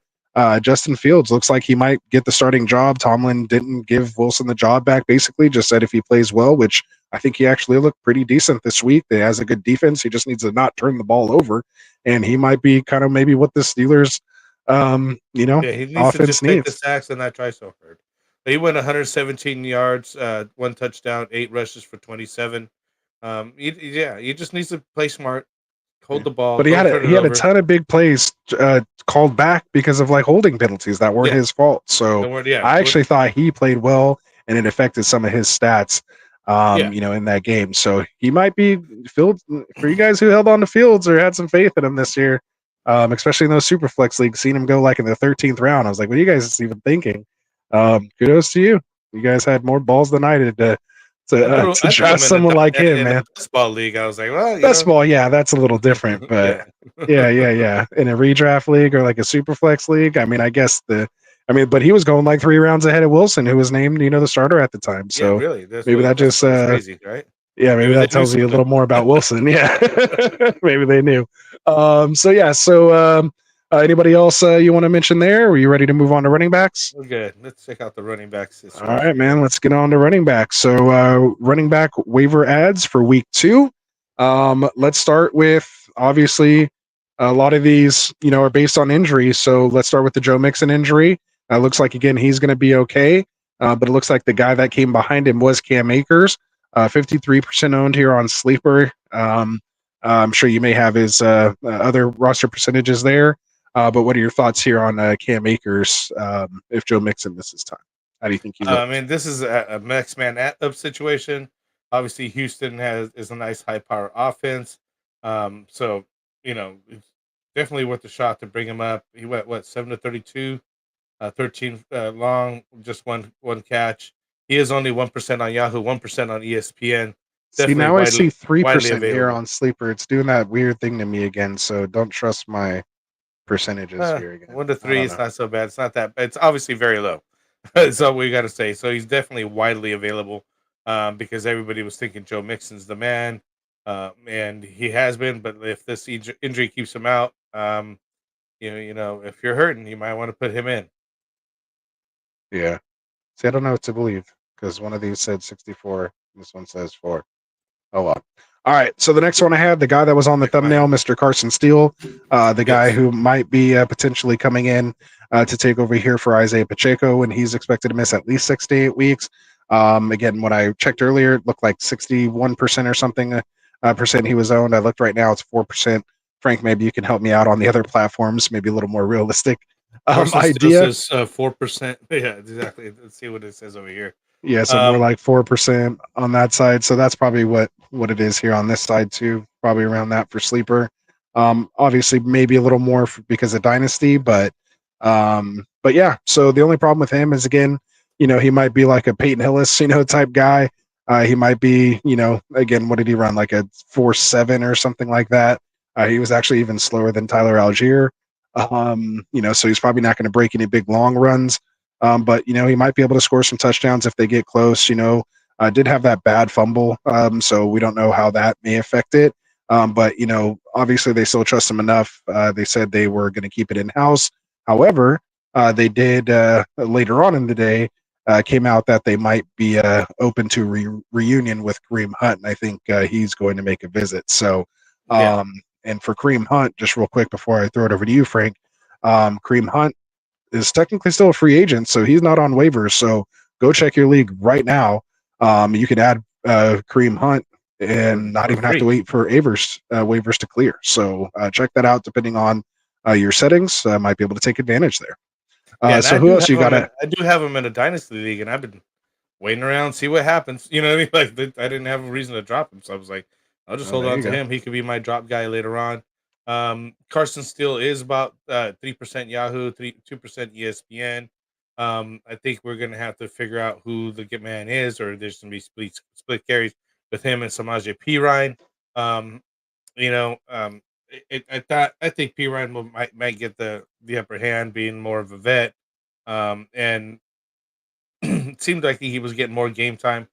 Justin Fields looks like he might get the starting job. Tomlin didn't give Wilson the job back. Basically, just said if he plays well, which I think he actually looked pretty decent this week. He has a good defense. He just needs to not turn the ball over, and he might be kind of maybe what the Steelers, he needs to offense just take the needs. sacks and not try so hard. He went 117 yards, 1 touchdown, 8 rushes for 27. He just needs to play smart, hold the ball, But he don't had turn it over. a ton of big plays called back because of like holding penalties that weren't his fault. So I actually thought he played well, and it affected some of his stats. In that game. So he might be Fields for you guys who held on to Fields or had some faith in him this year, especially in those super flex leagues. Seeing him go like in the 13th round, I was like, "What are you guys even thinking?" Kudos to you. You guys had more balls than I did to draft someone like him, man. The best ball league, I was like, well, best ball, yeah, that's a little different, but yeah. In a redraft league or like a super flex league, I mean, but he was going like 3 rounds ahead of Wilson, who was named, the starter at the time. So really, maybe that just crazy, right? Yeah, maybe that tells you a little more about Wilson. Yeah, maybe they knew. Anybody else you want to mention there? Are you ready to move on to running backs? We're good. Let's check out the running backs. All right, man. Let's get on to running back. So running back waiver ads for week 2. Let's start with, obviously, a lot of these, are based on injuries. So let's start with the Joe Mixon injury. Looks like, again, he's going to be okay. But it looks like the guy that came behind him was Cam Akers. 53% owned here on Sleeper. I'm sure you may have his other roster percentages there. But what are your thoughts here on Cam Akers if Joe Mixon misses time? How do you think he looks? I mean, this is a max man up situation. Obviously, Houston is a nice high power offense. So it's definitely worth a shot to bring him up. He went 7-32, 13 long, just one catch. He is only 1% on Yahoo, 1% on ESPN. See, now I see 3% here on Sleeper. It's doing that weird thing to me again. So don't trust my percentages here again. 1 to 3 is not so bad. It's not that. It's obviously very low. That's all we got to say. So he's definitely widely available because everybody was thinking Joe Mixon's the man, and he has been. But if this injury keeps him out, if you're hurting, you might want to put him in. Yeah. See, I don't know what to believe because one of these said 64. This one says 4. Oh, well. All right. So the next one I had, the guy that was on the thumbnail, Mr. Carson Steele, the guy who might be potentially coming in to take over here for Isaiah Pacheco, and he's expected to miss at least 6 to 8 weeks. Again, when I checked earlier, it looked like 61% or something percent he was owned. I looked right now, it's 4%. Frank, maybe you can help me out on the other platforms, maybe a little more realistic idea. Says 4%. Yeah, exactly. Let's see what it says over here. Yeah, so more like 4% on that side. So that's probably what it is here on this side too. Probably around that for Sleeper. Obviously, maybe a little more because of Dynasty, but yeah. So the only problem with him is, again, he might be like a Peyton Hillis, type guy. He might be, again, what did he run? Like a 4.7 or something like that. He was actually even slower than Tyler Algier. So he's probably not going to break any big long runs. But he might be able to score some touchdowns if they get close. Did have that bad fumble, so we don't know how that may affect it. But obviously they still trust him enough. They said they were going to keep it in house. However, they did later on in the day came out that they might be open to reunion with Kareem Hunt, and I think he's going to make a visit. So, and for Kareem Hunt, just real quick before I throw it over to you, Frank, Kareem Hunt is technically still a free agent, so he's not on waivers. So go check your league right now. You can add Kareem Hunt and not even have to wait for waivers to clear. So check that out. Depending on your settings, might be able to take advantage there. So who else you got? I do have him in a Dynasty league, and I've been waiting around, see what happens. You know what I mean? Like I didn't have a reason to drop him, so I was like, I'll just hold on to him. He could be my drop guy later on. Carson Steele is about 3% Yahoo, 2% ESPN. I think we're gonna have to figure out who the get man is, or there's gonna be split carries with him and Samaje Perine. I think P Ryan might get the upper hand, being more of a vet, and it seemed like he was getting more gameplay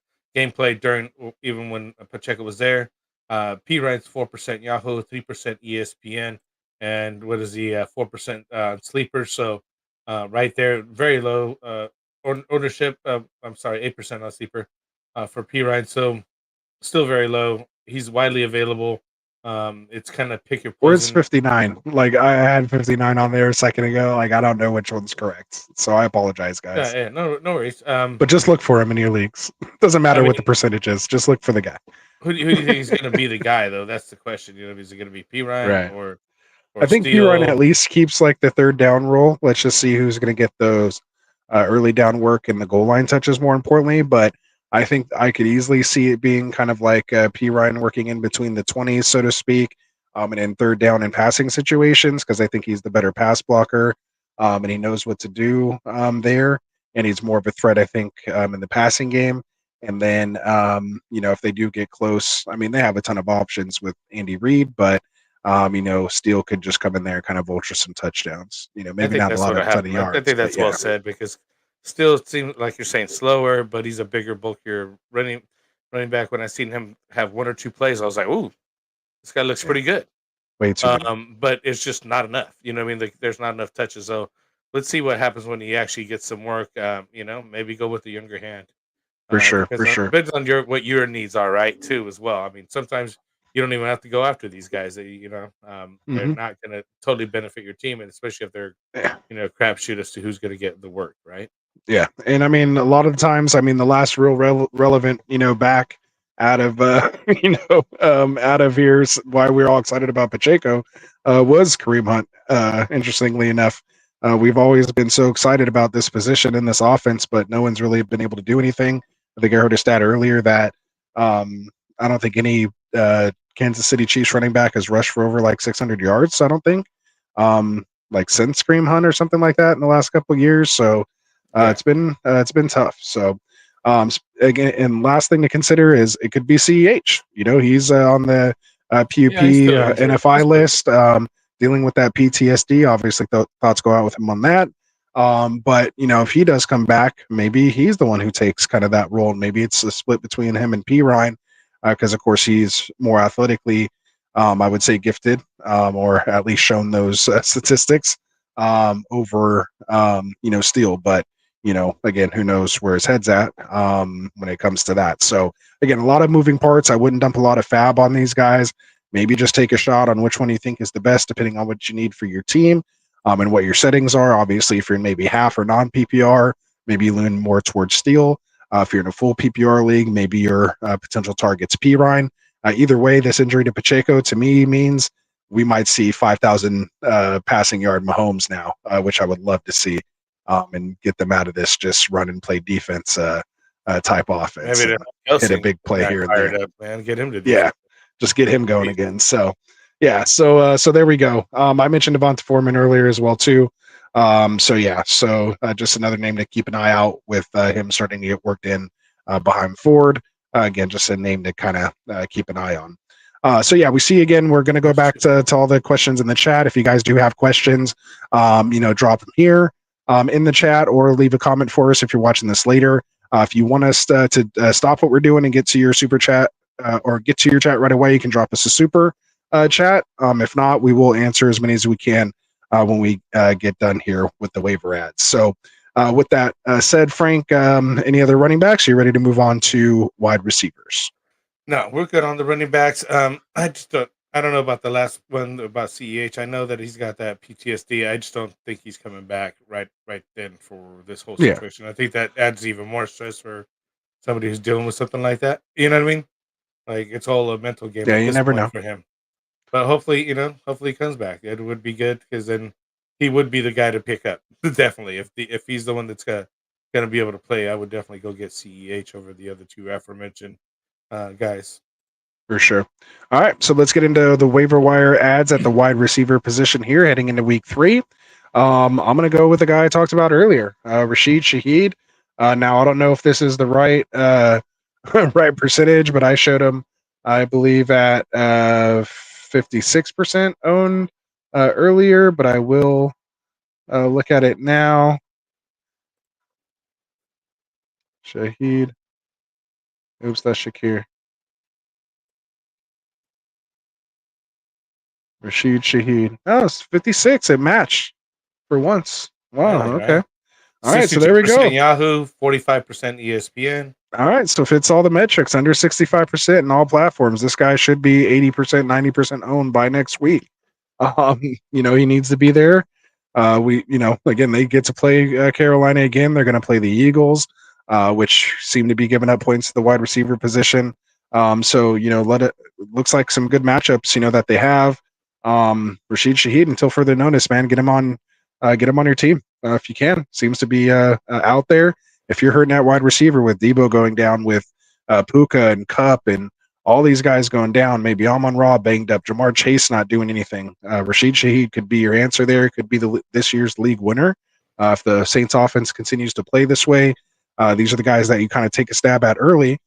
during even when Pacheco was there. P Ryan's 4% Yahoo, 3% ESPN, and what is he 4% sleeper? So right there, very low ownership. I'm sorry, 8% on sleeper for P Ryan. So still very low. He's widely available. It's kind of pick your Where's poison. 59? Like I had 59 on there a second ago. Like I don't know which one's correct. So I apologize, guys. Yeah, no worries. But just look for him in your leagues. Doesn't I matter mean, what the percentage is. Just look for the guy. who do you think is going to be the guy though? That's the question. Is it going to be P Ryan Right. or I think P-Run at Steele? least keeps like the third down role. Let's just see who's going to get those early down work and the goal line touches more importantly. But I think I could easily see it being kind of like P-Ryan working in between the 20s, so to speak, and in third down and passing situations because I think he's the better pass blocker and he knows what to do there. And he's more of a threat, I think, in the passing game. And then, if they do get close, I mean, they have a ton of options with Andy Reid, but Steele could just come in there and kind of vulture some touchdowns. I Maybe think not a that's lot what of ton of happened. I yards, think but that's well yeah, said because Steele seems like you're saying slower, but he's a bigger, bulkier running back. When I seen him have one or two plays, I was like, "Ooh, this guy looks yeah, pretty good." way too many But it's just not enough. You know what I mean? Like, there's not enough touches. So let's see what happens when he actually gets some work. Maybe go with the younger hand. for sure, Depends for on sure. depends on what your needs are, right? Too as well. I mean, sometimes you don't even have to go after these guys. They're Hmm. not going to totally benefit your team, and especially if they're Yeah, crapshoot as to who's going to get the work, right? yeah, and I mean a lot of the times, I mean the last real relevant, back out of out of here's why we're all excited about Pacheco was Kareem Hunt. Interestingly enough. We've always been so excited about this position in this offense, but no one's really been able to do anything. I think I heard a stat earlier that I don't think any Kansas City Chiefs running back has rushed for over like 600 yards. I don't think, like since Scream Hunt or something like that in the last couple of years. So Yeah, it's been tough. So again, and last thing to consider is it could be CEH. He's on the PUP yeah, he's still injured. NFI list. Dealing with that PTSD. Obviously, thoughts go out with him on that. But if he does come back, maybe he's the one who takes kind of that role. Maybe it's a split between him and P Ryan, because of course he's more athletically, I would say, gifted, or at least shown those statistics over Steele. But again, who knows where his head's at when it comes to that. So again, a lot of moving parts. I wouldn't dump a lot of fab on these guys. Maybe just take a shot on which one you think is the best, depending on what you need for your team and what your settings are. Obviously, if you're in maybe half or non PPR, maybe you lean more towards Steele. If you're in a full PPR league, maybe your potential target's P Ryan. Either way, this injury to Pacheco to me means we might see 5,000 passing yard Mahomes now, which I would love to see, and get them out of this just run and play defense type offense. Maybe And hit a big play here and there. fired up, man. Get him to Yeah, just get him going again. So yeah, so there we go. I mentioned Devonta Foreman earlier as well too. So just another name to keep an eye out with him starting to get worked in behind Ford. Again, just a name to kind of keep an eye on. We see again. We're going to go back to all the questions in the chat. If you guys do have questions, drop them here in the chat or leave a comment for us if you're watching this later. If you want us to stop what we're doing and get to your super chat or get to your chat right away, you can drop us a super chat. If not, we will answer as many as we can when we get done here with the waiver ads. So with that said, Frank, any other running backs? Are you ready to move on to wide receivers? No, we're good on the running backs. I don't know about the last one about CEH. I know that he's got that PTSD. I just don't think he's coming back right then for this whole Yeah. situation. I think that adds even more stress for somebody who's dealing with something like that. You know what I mean? Like, it's all a mental game. Yeah, at you this never point know. for him. But hopefully he comes back. It would be good because then he would be the guy to pick up. Definitely, if he's the one that's going to be able to play, I would definitely go get CEH over the other two aforementioned guys. For sure. All right, so let's get into the waiver wire ads at the wide receiver position here, heading into week 3. I'm going to go with the guy I talked about earlier, Rashid Shaheed. Now, I don't know if this is the right right percentage, but I showed him, I believe, at 56% owned earlier, but I will look at it now. Shaheed. Oops, that's Shakir. Rashid Shaheed. Oh, it's 56. It matched for once. Wow. All Okay. right. All right. So there we go. Yahoo, 45% ESPN. All right. So fits all the metrics under 65% in all platforms. This guy should be 80%, 90% owned by next week. He needs to be there. Again, they get to play Carolina again. They're going to play the Eagles, which seem to be giving up points to the wide receiver position. Looks like some good matchups, that they have. Rashid Shaheed, until further notice, man, get him on your team if you can. Seems to be out there. If you're hurting at wide receiver with Debo going down, with Puka and Cup and all these guys going down, maybe Amon-Ra banged up, Jamar Chase not doing anything, Rashid Shaheed could be your answer there. Could be this year's league winner if the Saints offense continues to play this way. These are the guys that you kind of take a stab at early.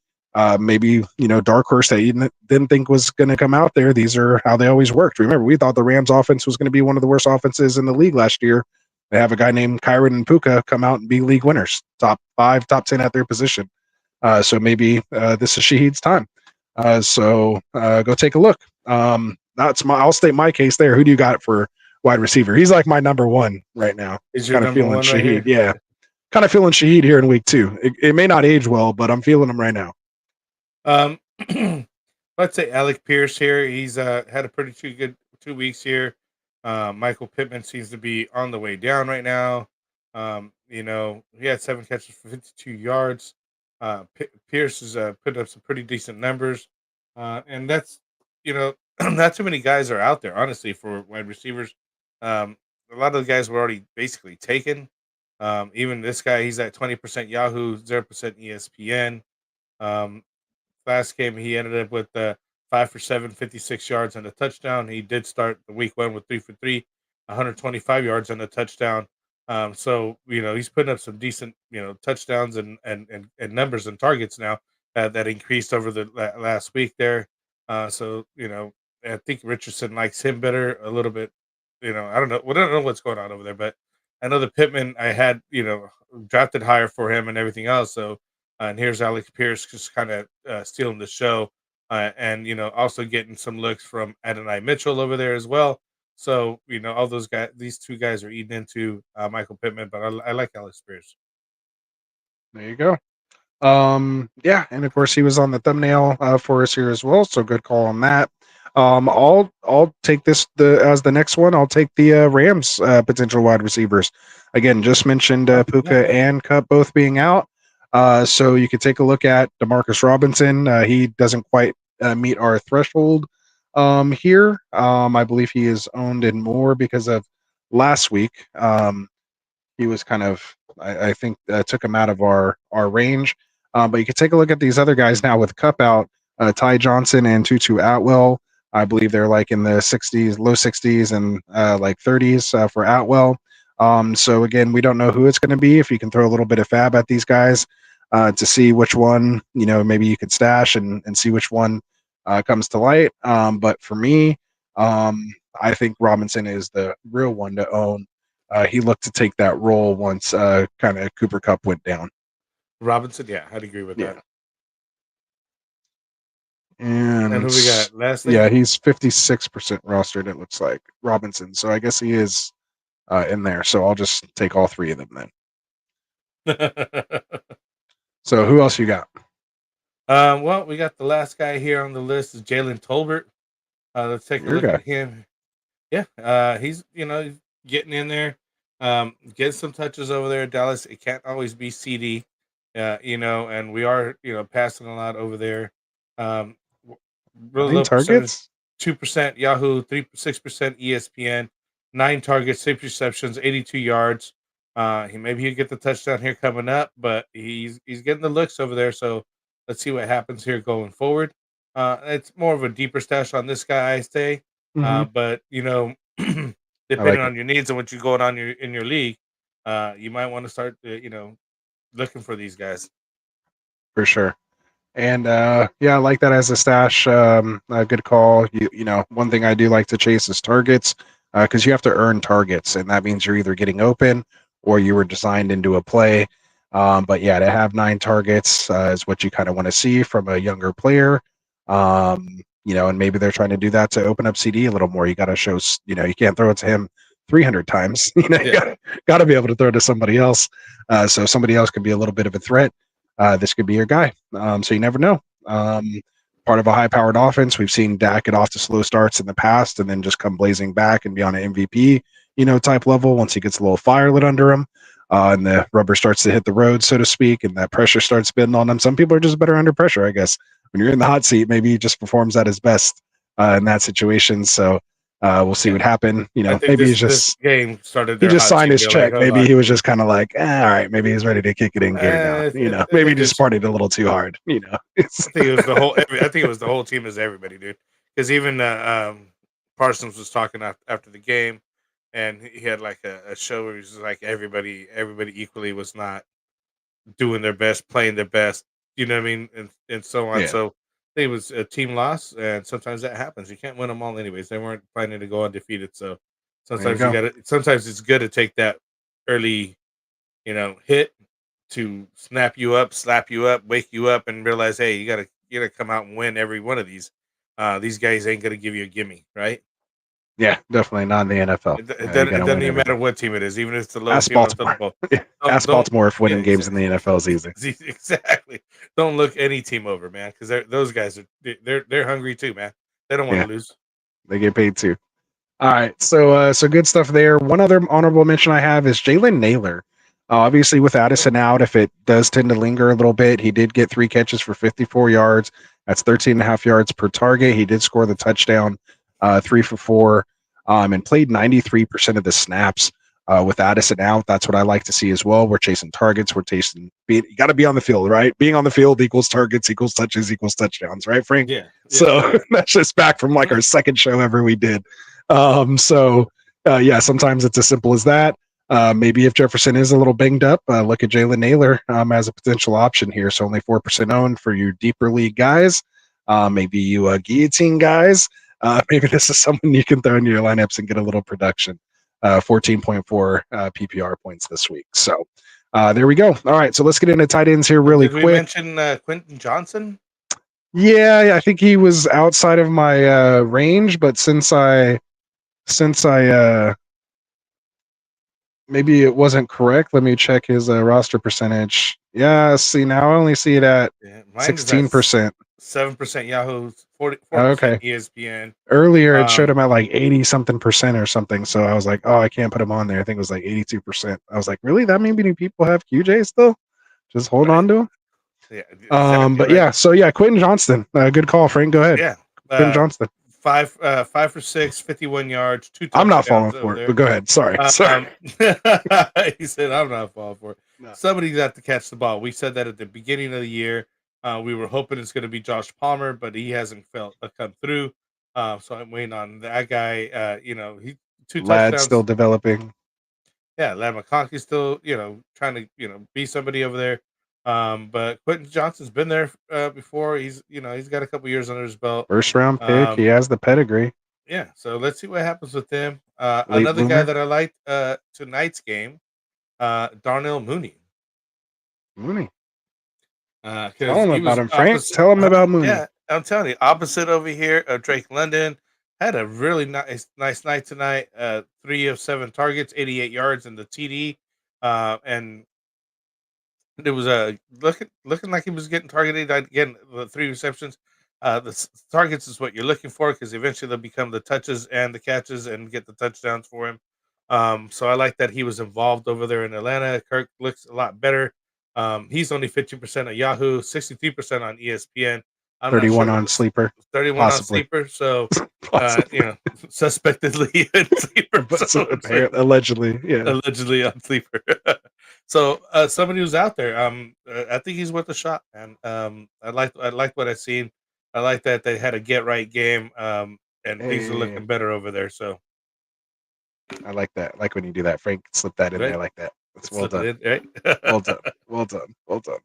Maybe, dark horse that you didn't think was going to come out there. These are how they always worked. Remember, we thought the Rams offense was going to be one of the worst offenses in the league last year. They have a guy named Kyron and Puka come out and be league winners, top 5, top 10 at their position. So maybe this is Shaheed's time. So go take a look. I'll state my case there. Who do you got for wide receiver? He's like my number one right now. Is your kind of number feeling one Shaheed? right here? Yeah, kind of feeling Shaheed here in week 2. It may not age well, but I'm feeling him right now. Let's say Alec Pierce here. He's had a pretty good 2 weeks here. Michael Pittman seems to be on the way down right now. He had 7 catches for 52 yards. Pierce has put up some pretty decent numbers, and that's not too many guys are out there, honestly, for wide receivers. A lot of the guys were already basically taken. Even this guy, he's at 20% Yahoo, 0% ESPN. Last game, he ended up with 5 for 7, 56 yards and a touchdown. He did start the week 1 with 3 for 3, 125 yards and a touchdown. So he's putting up some decent touchdowns and numbers and targets now that increased over the last week there. So I think Richardson likes him better a little bit. I don't know. We don't know what's going on over there, but I know the Pittman I had drafted higher for him and everything else. So and here's Alex Pierce just kind of stealing the show, and also getting some looks from Adonai Mitchell over there as well. So all those guys, these 2 guys are eating into Michael Pittman, but I like Alex Pierce. There you go. Yeah, and of course he was on the thumbnail for us here as well. So good call on that. I'll take this as the next one. I'll take the Rams potential wide receivers. Again, just mentioned Puka and Cup both being out. So you could take a look at Demarcus Robinson. He doesn't quite meet our threshold here. I believe he is owned in more because of last week. He was kind of, I think, took him out of our range. But you could take a look at these other guys now with Cup out, Ty Johnson and Tutu Atwell. I believe they're like in the 60s, low 60s and like 30s for Atwell. So again, we don't know who it's going to be. If you can throw a little bit of fab at these guys to see which one, maybe you could stash and see which one comes to light. But for me, I think Robinson is the real one to own. He looked to take that role once kind of Cooper Kupp went down. Robinson, yeah, I'd agree with that. And who we got? Lastly? Yeah, he's 56% rostered, it looks like, Robinson. So I guess he is in there. So I'll just take all 3 of them then. So who else you got? Well, we got the last guy here on the list is Jalen Tolbert. Let's take a look at him. Yeah, he's getting in there, getting some touches over there. Dallas, it can't always be CD, and we are passing a lot over there. Really low targets, 2% Yahoo, 6% ESPN, 9 targets, 6 receptions, 82 yards. He'll get the touchdown here coming up, but he's getting the looks over there. So let's see what happens here going forward. It's more of a deeper stash on this guy, I say. But depending on your needs and what you going on in your league, you might want to start looking for these guys for sure. And yeah, I like that as a stash. A good call. You know, one thing I do like to chase is targets because you have to earn targets, and that means you're either getting open or you were designed into a play. But yeah, to have 9 targets is what you kind of want to see from a younger player. You know, and maybe they're trying to do that to open up CD a little more. You got to show, you know, you can't throw it to him 300 times. You know, Yeah. you got to be able to throw it to somebody else. So somebody else can be a little bit of a threat. This could be your guy. So you never know. Part of a high-powered offense, we've seen Dak get off to slow starts in the past and then just come blazing back and be on an MVP, you know, type level once he gets a little fire lit under him. And the rubber starts to hit the road, so to speak, and that pressure starts spitting on him. Some people are just better under pressure, I guess. When you're in the hot seat, maybe he just performs at his best in that situation. So we'll see what happens. You I know, think maybe this, he's this just game started. he Their just hot signed streak. his They're check. like, hold Maybe on. he was just kind of like, all right, maybe he's ready to kick it in gear now. You know, maybe he just partied a little too hard. You know, I think it was the whole. I think it was the whole team as everybody, dude. Because even Parsons was talking after the game, and he had like a show where he was like everybody equally was not doing their best, playing their best. You know what I mean, and so on. Yeah. So I think it was a team loss, and sometimes that happens. You can't win them all, anyways. They weren't planning to go undefeated, so sometimes you go. got to. Sometimes it's good to take that early, you know, hit to snap you up, slap you up, wake you up, and realize, hey, you gotta come out and win every one of these. These guys ain't gonna give you a gimme, right? Yeah, definitely not in the NFL. It You doesn't gotta win even matter everything. what team it is, even if it's the lowest Ask team on the Baltimore. football. Ask Don't Baltimore if yeah, winning games in the NFL is easy. exactly. Don't look any team over, man, because those guys are they're hungry too, man. They don't want Yeah. to lose. They get paid too. All right, so good stuff there. One other honorable mention I have is Jalen Naylor. Obviously, with Addison out, if it does tend to linger a little bit, he did get 3 catches for 54 yards. That's 13 and a half yards per target. He did score the touchdown, 3 for 4, and played 93% of the snaps. With Addison out, that's what I like to see as well. We're chasing targets. We're chasing. You got to be on the field, right? Being on the field equals targets, equals touches, equals touchdowns, right, Frank? Yeah. So that's just back from like our second show ever we did. Yeah, sometimes it's as simple as that. Maybe if Jefferson is a little banged up, look at Jalen Naylor as a potential option here. So only 4% owned for you deeper league guys. Maybe you guillotine guys. Maybe this is someone you can throw into your lineups and get a little production. 14.4 PPR points this week. So there we go. All right, so let's get into tight ends here really Did quick. we mention Quentin Johnson? Yeah, I think he was outside of my range, but since I maybe it wasn't correct, let me check his roster percentage. Yeah, see, now I only see it at 16%. 7% Yahoo, 4% Okay. ESPN. Earlier it showed him at like 80 something percent or something, so I was like, oh, I can't put him on there. I think it was like 82%. I was like, really, that many people have QJ still? Just hold on to him. Yeah, exactly, but right? yeah, so yeah, Quentin Johnston, good call, Frank. Go ahead. Yeah, Quentin Johnston. 5 for 6, 51 yards, 2 touchdowns. I'm not falling for it, but go ahead. Sorry. He said, I'm not falling for it. No. Somebody's got to catch the ball. We said that at the beginning of the year. We were hoping it's going to be Josh Palmer, but he hasn't come through. So I'm waiting on that guy. He 2 Lad's touchdowns. still developing. Yeah, Lad McConkey's still, trying to, be somebody over there. But Quentin Johnston's been there before. He's got a couple years under his belt. First round pick. He has the pedigree. Yeah, so let's see what happens with them. Late Another guy bloomer. that I liked tonight's game, Darnell Mooney. Mooney. Tell him about him, Frank. Tell him about Mooney. Yeah, I'm telling you, opposite over here of Drake London. Had a really nice night tonight. 3 of 7 targets, 88 yards in the TD, and it was looking like he was getting targeted again. The 3 receptions, targets is what you're looking for because eventually they'll become the touches and the catches and get the touchdowns for him. So I like that he was involved over there in Atlanta. Kirk looks a lot better. He's only 15% on Yahoo, 63% on ESPN. I'm 31 on Sleeper. 31 Possibly. on Sleeper. So, suspectedly in Sleeper. Allegedly, yeah. Allegedly on Sleeper. So somebody who's out there, I think he's worth a shot, man. I like what I've seen. I like that they had a get right game, and things are looking better over there. So I like that. I like when you do that, Frank. Slip that in there like that. That's well done. It, right? Well done. Well done. Well done.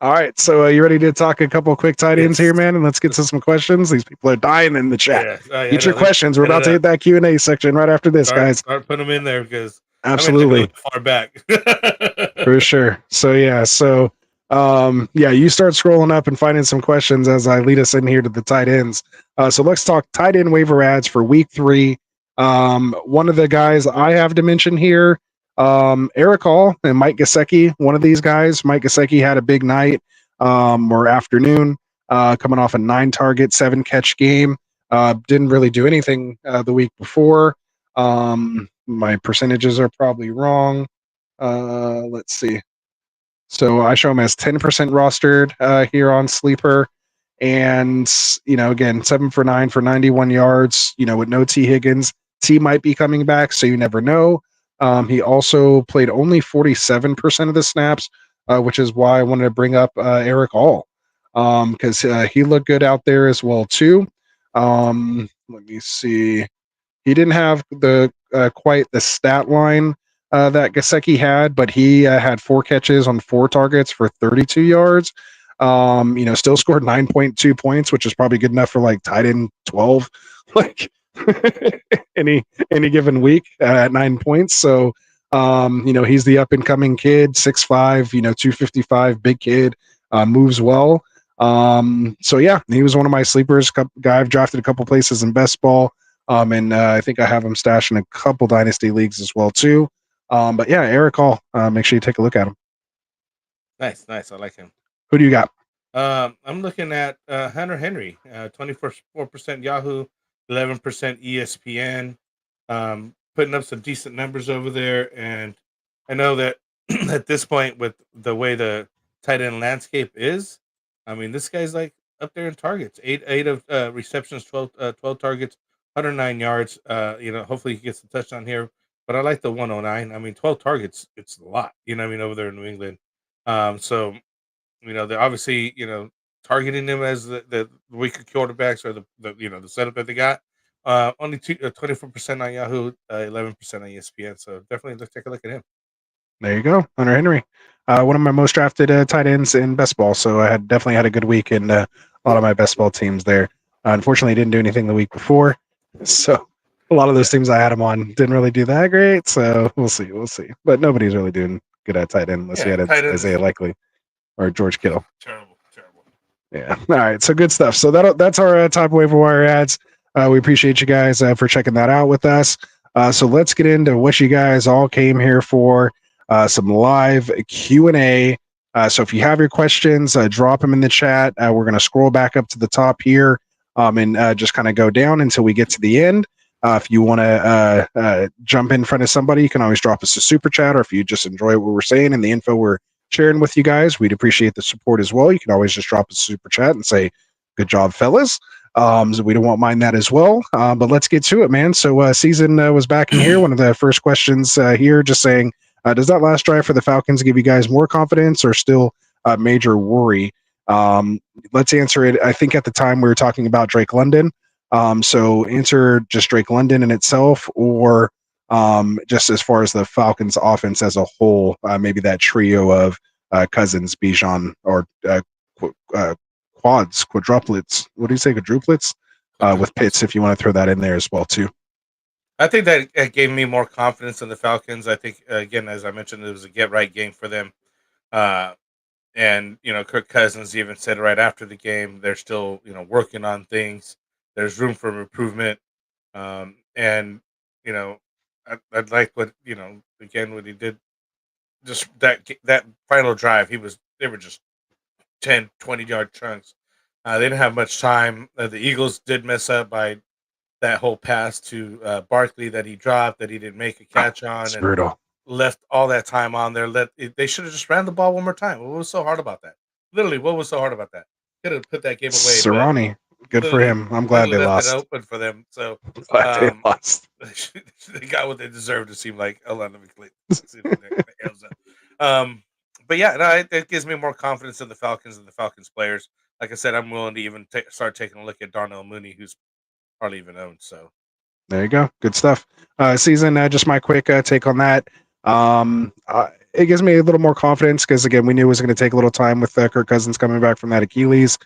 All right. So you ready to talk a couple quick tight ends here, man? And let's get to some questions. These people are dying in the chat. Yeah. Oh, yeah, Get your no, questions. We're about to hit that Q&A section right after this, guys. Start putting them in there because Absolutely. I'm far back. For sure. So yeah. So you start scrolling up and finding some questions as I lead us in here to the tight ends. So let's talk tight end waiver ads for week 3. One of the guys I have to mention here, Eric Hall and Mike Gesicki. One of these guys, Mike Gesicki, had a big night or afternoon, coming off a 9-target, 7-catch game. Didn't really do anything the week before. My percentages are probably wrong. Let's see. So I show him as 10% rostered here on Sleeper. And, again, 7 for 9 for 91 yards, with no T. Higgins. T might be coming back, so you never know. He also played only 47% of the snaps, which is why I wanted to bring up Eric Hall, because he looked good out there as well, too. Let me see. He didn't have the quite the stat line that Gesicki had, but he had 4 catches on 4 targets for 32 yards. Still scored 9.2 points, which is probably good enough for like tight end 12, like any given week at 9 points. So, he's the up and coming kid, 6'5", 255, big kid, moves well. So yeah, he was one of my sleepers. Guy I've drafted a couple places in best ball. And I think I have him stashed in a couple dynasty leagues as well too. But yeah, Eric Hall, make sure you take a look at him. Nice. I like him. Who do you got? I'm looking at Hunter Henry, 24% Yahoo, 11% ESPN, putting up some decent numbers over there. And I know that at this point, with the way the tight end landscape is, I mean, this guy's like up there in targets. 8 of receptions, 12 targets, 109 yards. Hopefully he gets a touchdown here. But I like the 109. I mean, 12 targets, it's a lot. Over there in New England. So they're obviously targeting them as the weaker quarterbacks or the setup that they got. Only 24% on Yahoo, 11% on ESPN. So definitely let's take a look at him. There you go, Hunter Henry. One of my most drafted tight ends in best ball. So I had definitely had a good week in a lot of my best ball teams there. Unfortunately, didn't do anything the week before. So a lot of those teams I had him on didn't really do that great. So we'll see. But nobody's really doing good at tight end unless you had Isaiah Likely or George Kittle. Terrible. Yeah. All right. So good stuff. So that's our top waiver wire ads. We appreciate you guys for checking that out with us. So let's get into what you guys all came here for. Some live Q&A. So if you have your questions, drop them in the chat. We're going to scroll back up to the top here and just kind of go down until we get to the end. If you want to jump in front of somebody, you can always drop us a super chat, or if you just enjoy what we're saying and the info we're sharing with you guys, we'd appreciate the support as well. You can always just drop a super chat and say, good job, fellas. So we won't mind that as well. But let's get to it, man. So Season was back in here. One of the first questions here, just saying, does that last drive for the Falcons give you guys more confidence or still a major worry? Let's answer it. I think at the time we were talking about Drake London. So answer just Drake London in itself, or just as far as the Falcons offense as a whole, maybe that trio of Cousins, Bijan, or quadruplets. What do you say, quadruplets? With Pitts, if you want to throw that in there as well too. I think that it gave me more confidence in the Falcons. I think, again, as I mentioned, it was a get-right game for them. And, Kirk Cousins even said right after the game, they're still, working on things. There's room for improvement. And, I'd like what, again, what he did, just that final drive, they were just 10, 20-yard chunks. They didn't have much time. The Eagles did mess up by that whole pass to Barkley that he dropped, that he didn't make a catch on. It's and brutal. Left all that time on there. They should have just ran the ball one more time. What was so hard about that? Literally, what was so hard about that? Could have put that game away. Cerrone, good for him. I'm glad they lost. It open for them. So they lost. They got what they deserved. To seem like. Hold on, let me click. But yeah, no, it gives me more confidence in the Falcons and the Falcons players. Like I said, I'm willing to even start taking a look at Darnell Mooney, who's hardly even owned. So there you go. Good stuff. Season, just my quick take on that. it gives me a little more confidence because again, we knew it was going to take a little time with Kirk Cousins coming back from that Achilles.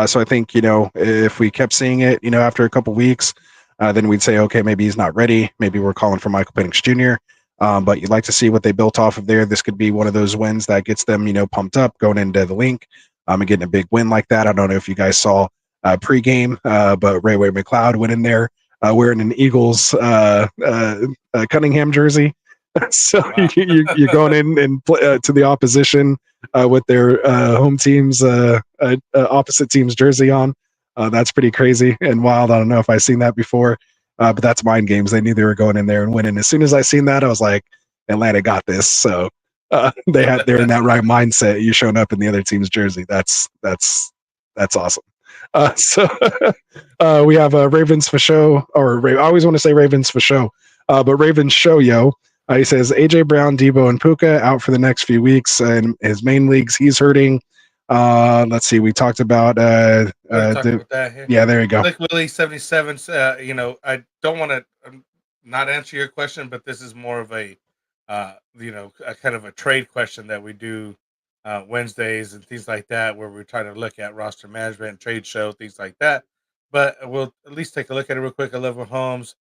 So I think if we kept seeing it, after a couple weeks, then we'd say, okay, maybe he's not ready. Maybe we're calling for Michael Penix Jr. But you'd like to see what they built off of there. This could be one of those wins that gets them, pumped up going into the link and getting a big win like that. I don't know if you guys saw pregame, but Ray McLeod went in there wearing an Eagles Cunningham jersey. So wow. you're going in and to the opposition with their home team's opposite team's jersey on. That's pretty crazy and wild. I don't know if I've seen that before, but that's mind games. They knew they were going in there and winning. As soon as I seen that, I was like, Atlanta got this. So they're in that right mindset. You showing up in the other team's jersey. That's awesome. So we have Ravens for show, or I always want to say Ravens for show, but Ravens show, yo. He says AJ Brown, Debo, and Puka out for the next few weeks. And his main leagues, he's hurting. Let's see. We talked about about that here. Yeah, there you go. Like Willie 77. I don't want to not answer your question, but this is more of a a kind of a trade question that we do Wednesdays and things like that, where we're trying to look at roster management and trade show, things like that. But we'll at least take a look at it real quick. I love Mahomes.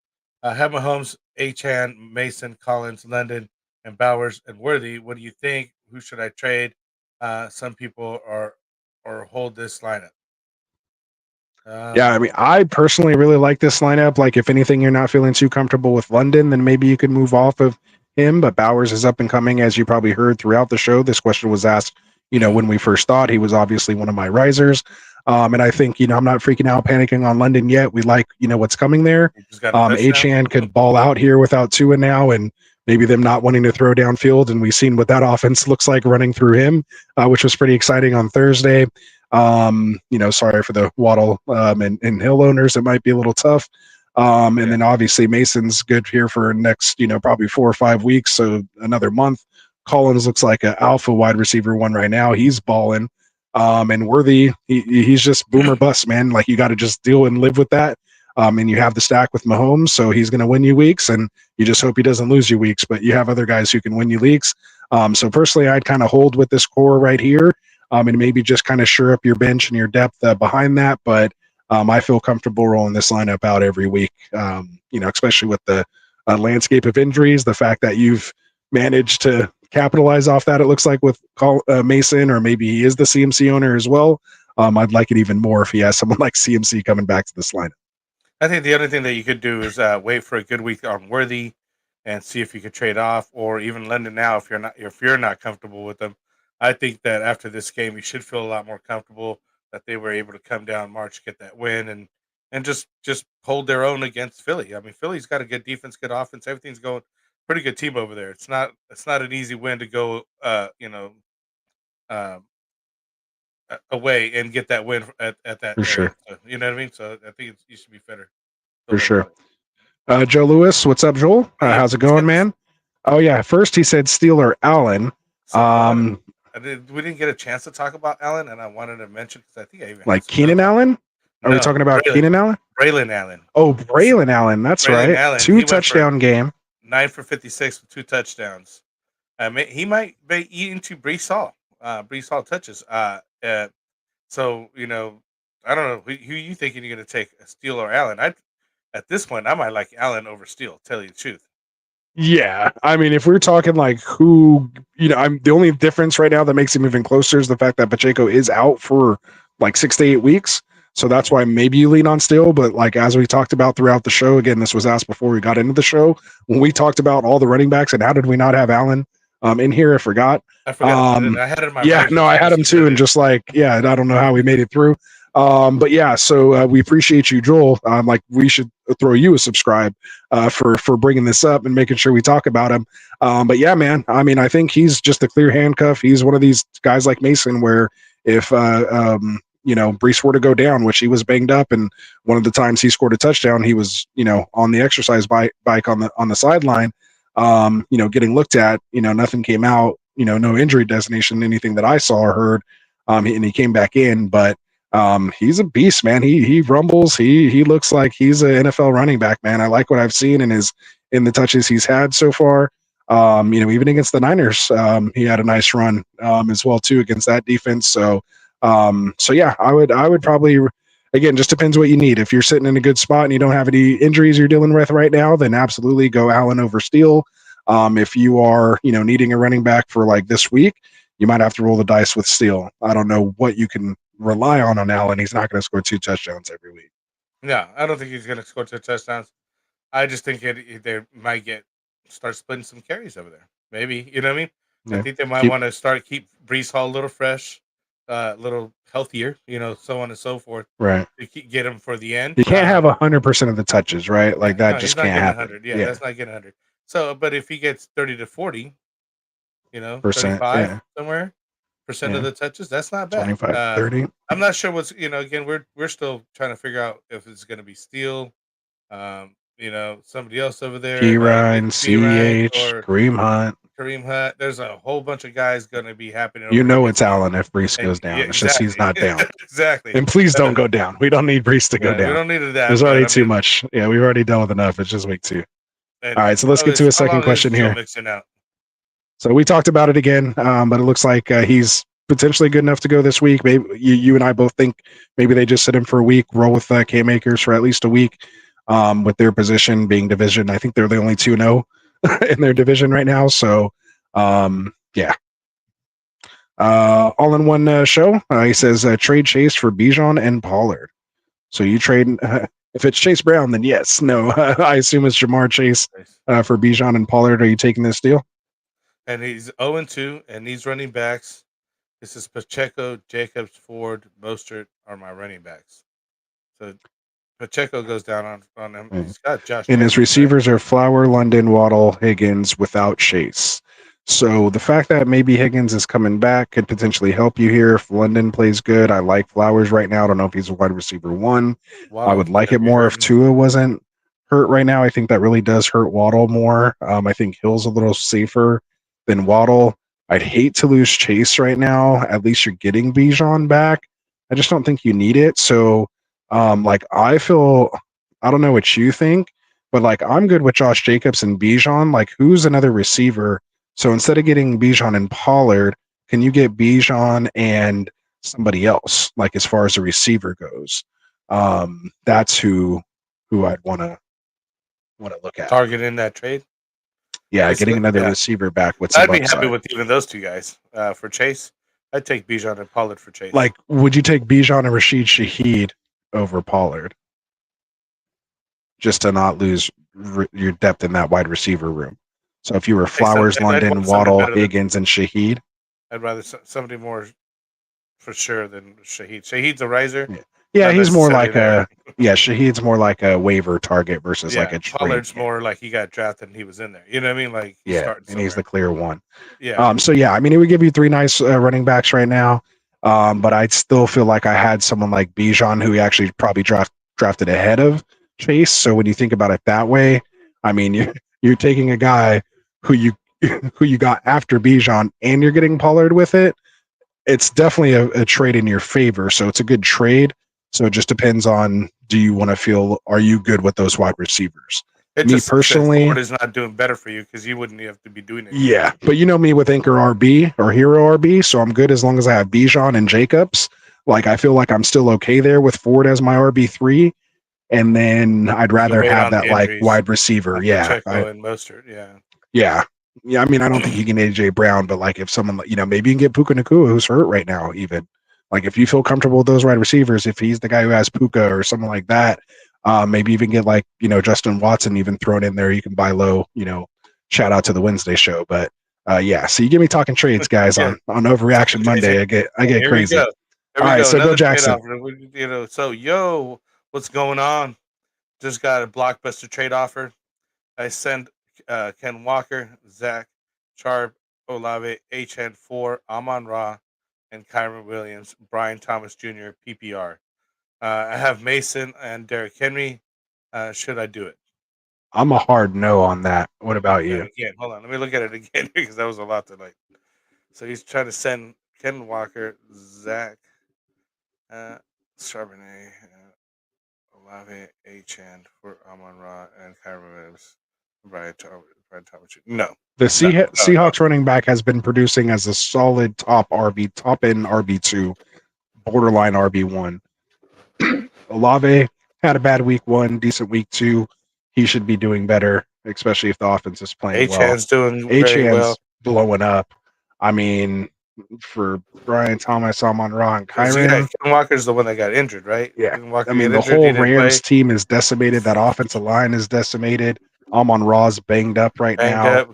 Have Mahomes, Achane, Mason, Collins, London, and Bowers and Worthy. What do you think? Who should I trade? Some people or hold this lineup. Yeah, I mean, I personally really like this lineup. Like, if anything, you're not feeling too comfortable with London, then maybe you could move off of him. But Bowers is up and coming, as you probably heard throughout the show. This question was asked, when we first thought. He was obviously one of my risers. And I think, I'm not freaking out, panicking on London yet. We like, what's coming there. Achane could ball out here without Tua now, and maybe them not wanting to throw downfield. And we've seen what that offense looks like running through him, which was pretty exciting on Thursday. Sorry for the Waddle and Hill owners. It might be a little tough. And then obviously Mason's good here for next, probably 4 or 5 weeks. So another month. Collins looks like an alpha wide receiver one right now. He's balling. And Worthy, he's just boomer bust, man. Like, you got to just deal and live with that. And you have the stack with Mahomes, so he's going to win you weeks, and you just hope he doesn't lose you weeks. But you have other guys who can win you leagues. So personally, I'd kind of hold with this core right here, and maybe just kind of shore up your bench and your depth behind that. But I feel comfortable rolling this lineup out every week. Especially with the landscape of injuries, the fact that you've managed to capitalize off that, it looks like, with Mason, or maybe he is the CMC owner as well. I'd like it even more if he has someone like CMC coming back to this lineup. I think the other thing that you could do is wait for a good week on Worthy and see if you could trade off, or even London now if you're not comfortable with them. I think that after this game, you should feel a lot more comfortable that they were able to come down March, get that win, and just hold their own against Philly. I mean, Philly's got a good defense, good offense, everything's going. Pretty good team over there. It's not an easy win to go away and get that win at that. For sure. So, you know what I mean? So I think you should be better. For sure. Joe Lewis, what's up, Joel? How's it going, man? Oh yeah. First he said Steeler Allen. We didn't get a chance to talk about Allen, and I wanted to mention because I think I even like Keenan Allen. Are we talking about Keenan Allen? Braylon Allen. Oh, Braylon Allen. That's right. Allen. 2 touchdown game. 9 for 56 with 2 touchdowns. He might be eating to Brees Hall. Brees Hall touches. So I don't know who you thinking you're going to take, Steele or Allen. At this point, I might like Allen over Steele. Tell you the truth. Yeah, I mean, if we're talking like who, I'm the only difference right now that makes him even closer is the fact that Pacheco is out for like 6 to 8 weeks. So that's why maybe you lean on Steele. But like, as we talked about throughout the show, again, this was asked before we got into the show, when we talked about all the running backs and how did we not have Allen in here? I forgot. I had it in my I had him too. And just like, I don't know how we made it through. But yeah, so we appreciate you, Joel. Like, we should throw you a subscribe for bringing this up and making sure we talk about him. But yeah, man, I mean, I think he's just a clear handcuff. He's one of these guys like Mason, where if Brees were to go down, which he was banged up, and one of the times he scored a touchdown, he was on the exercise bike on the sideline, getting looked at. Nothing came out. No injury designation, anything that I saw or heard. And he came back in, but. He's a beast, man. He rumbles. He looks like he's an NFL running back, man. I like what I've seen in the touches he's had so far. Even against the Niners, he had a nice run as well too against that defense. So yeah, I would probably, again, just depends what you need. If you're sitting in a good spot and you don't have any injuries you're dealing with right now, then absolutely go Allen over Steele. If you are, needing a running back for like this week, you might have to roll the dice with Steele. I don't know what you can rely on Allen. He's not going to score 2 touchdowns every week. Yeah, I don't think he's going to score 2 touchdowns. I just think they might start splitting some carries over there. Maybe, you know what I mean? I Yeah. think they might want to keep Brees Hall a little fresh, a little healthier, so on and so forth. Right. To get him for the end. You can't have 100% of the touches, right? Like that No, just he's not can't getting happen. 100. Yeah, that's not getting 100. So, but if he gets 30 to 40, Percent, 35 yeah. percent of the touches, that's not bad. 25, 30. I'm not sure what's, again, we're still trying to figure out if it's going to be Steele, somebody else over there, G-Ryan, B-Ryan, CH, or Kareem Hunt. Kareem Hunt. There's a whole bunch of guys going to be happening. It's Allen if Brees goes down. Yeah, It's just he's not down. Exactly. And please don't go down. We don't need Brees to go down. We don't need that. There's already too much. Yeah, we've already dealt with enough. It's just week 2. All right, so let's get to a second question here. So we talked about it again, but it looks like he's potentially good enough to go this week. Maybe you and I both think maybe they just sit him for a week, roll with Cam Akers for at least a week, with their position being division. I think they're the only 2-0 in their division right now. So, yeah. All in one show. He says trade Chase for Bijan and Pollard. So you trade if it's Chase Brown, then yes. No, I assume it's Jamar Chase for Bijan and Pollard. Are you taking this deal? And he's 0-2, and these running backs. This is Pacheco, Jacobs, Ford, Mostert are my running backs. So Pacheco goes down on him. He's got Josh. And his receivers are Flower, London, Waddle, Higgins without Chase. So the fact that maybe Higgins is coming back could potentially help you here. If London plays good, I like Flowers right now. I don't know if he's a wide receiver 1. I would like it more if Tua wasn't hurt right now. I think that really does hurt Waddle more. I think Hill's a little safer than Waddle. I'd hate to lose Chase right now. At least you're getting Bijan back. I just don't think you need it. So, I feel, I don't know what you think, but I'm good with Josh Jacobs and Bijan. Who's another receiver? So instead of getting Bijan and Pollard, can you get Bijan and somebody else? As far as the receiver goes, that's who I'd want to look at. Target in that trade. Yeah, getting another receiver back with some upside. I'd be happy with even those 2 guys for Chase. I'd take Bijan and Pollard for Chase. Would you take Bijan and Rashid Shaheed over Pollard just to not lose your depth in that wide receiver room? So if you were Flowers, London, Waddle, Higgins, and Shaheed, I'd rather somebody more for sure than Shaheed. Shaheed's a riser. Yeah, he's more like Shaheed's more like a waiver target versus a trade. Pollard's more like he got drafted and he was in there. You know what I mean? And he's the clear one. Yeah. So yeah, I mean, it would give you 3 nice running backs right now. But I'd still feel like I had someone like Bijan who he actually probably drafted ahead of Chase. So when you think about it that way, I mean, you're taking a guy who you got after Bijan and you're getting Pollard with it. It's definitely a trade in your favor. So it's a good trade. So it just depends on, are you good with those wide receivers? Me personally, Ford is not doing better for you because you wouldn't have to be doing it. Yeah, but you know me with Anchor RB or Hero RB, so I'm good as long as I have Bijan and Jacobs. I feel like I'm still okay there with Ford as my RB3, and then I'd rather have that wide receiver. Yeah, and Mostert. Yeah. I mean, I don't think you can AJ Brown, but if someone maybe you can get Puka Nacua who's hurt right now, even if you feel comfortable with those wide receivers, if he's the guy who has Puka or something like that. Maybe even get Justin Watson even thrown in there. You can buy low, shout out to the Wednesday show. But yeah, so you get me talking trades, guys, on Overreaction Monday. I get crazy. All right, so go Jackson. So what's going on? Just got a blockbuster trade offer. I sent Ken Walker, Zach, Charb, Olave, HN4, Amon Ra, and Kyron Williams, Brian Thomas Jr., PPR. I have Mason and Derrick Henry. Should I do it? I'm a hard no on that. What about you? Again, hold on. Let me look at it again because that was a lot tonight. So he's trying to send Ken Walker, Zach, Charbonnet, Olave, HN for Amon Ra, and Kyron Williams, Brian Thomas. No. The No. Seahawks running back has been producing as a solid top end RB2, borderline RB1. Olave had a bad week 1, decent week 2. He should be doing better, especially if the offense is playing well. H-Hand's doing very well. Blowing up. I mean, for Brian Thomas, Amon-Ra, and Kyron. Ken Walker's the one that got injured, right? Yeah. I mean, the whole Rams team is decimated. That offensive line is decimated. Amon-Ra's banged up right now.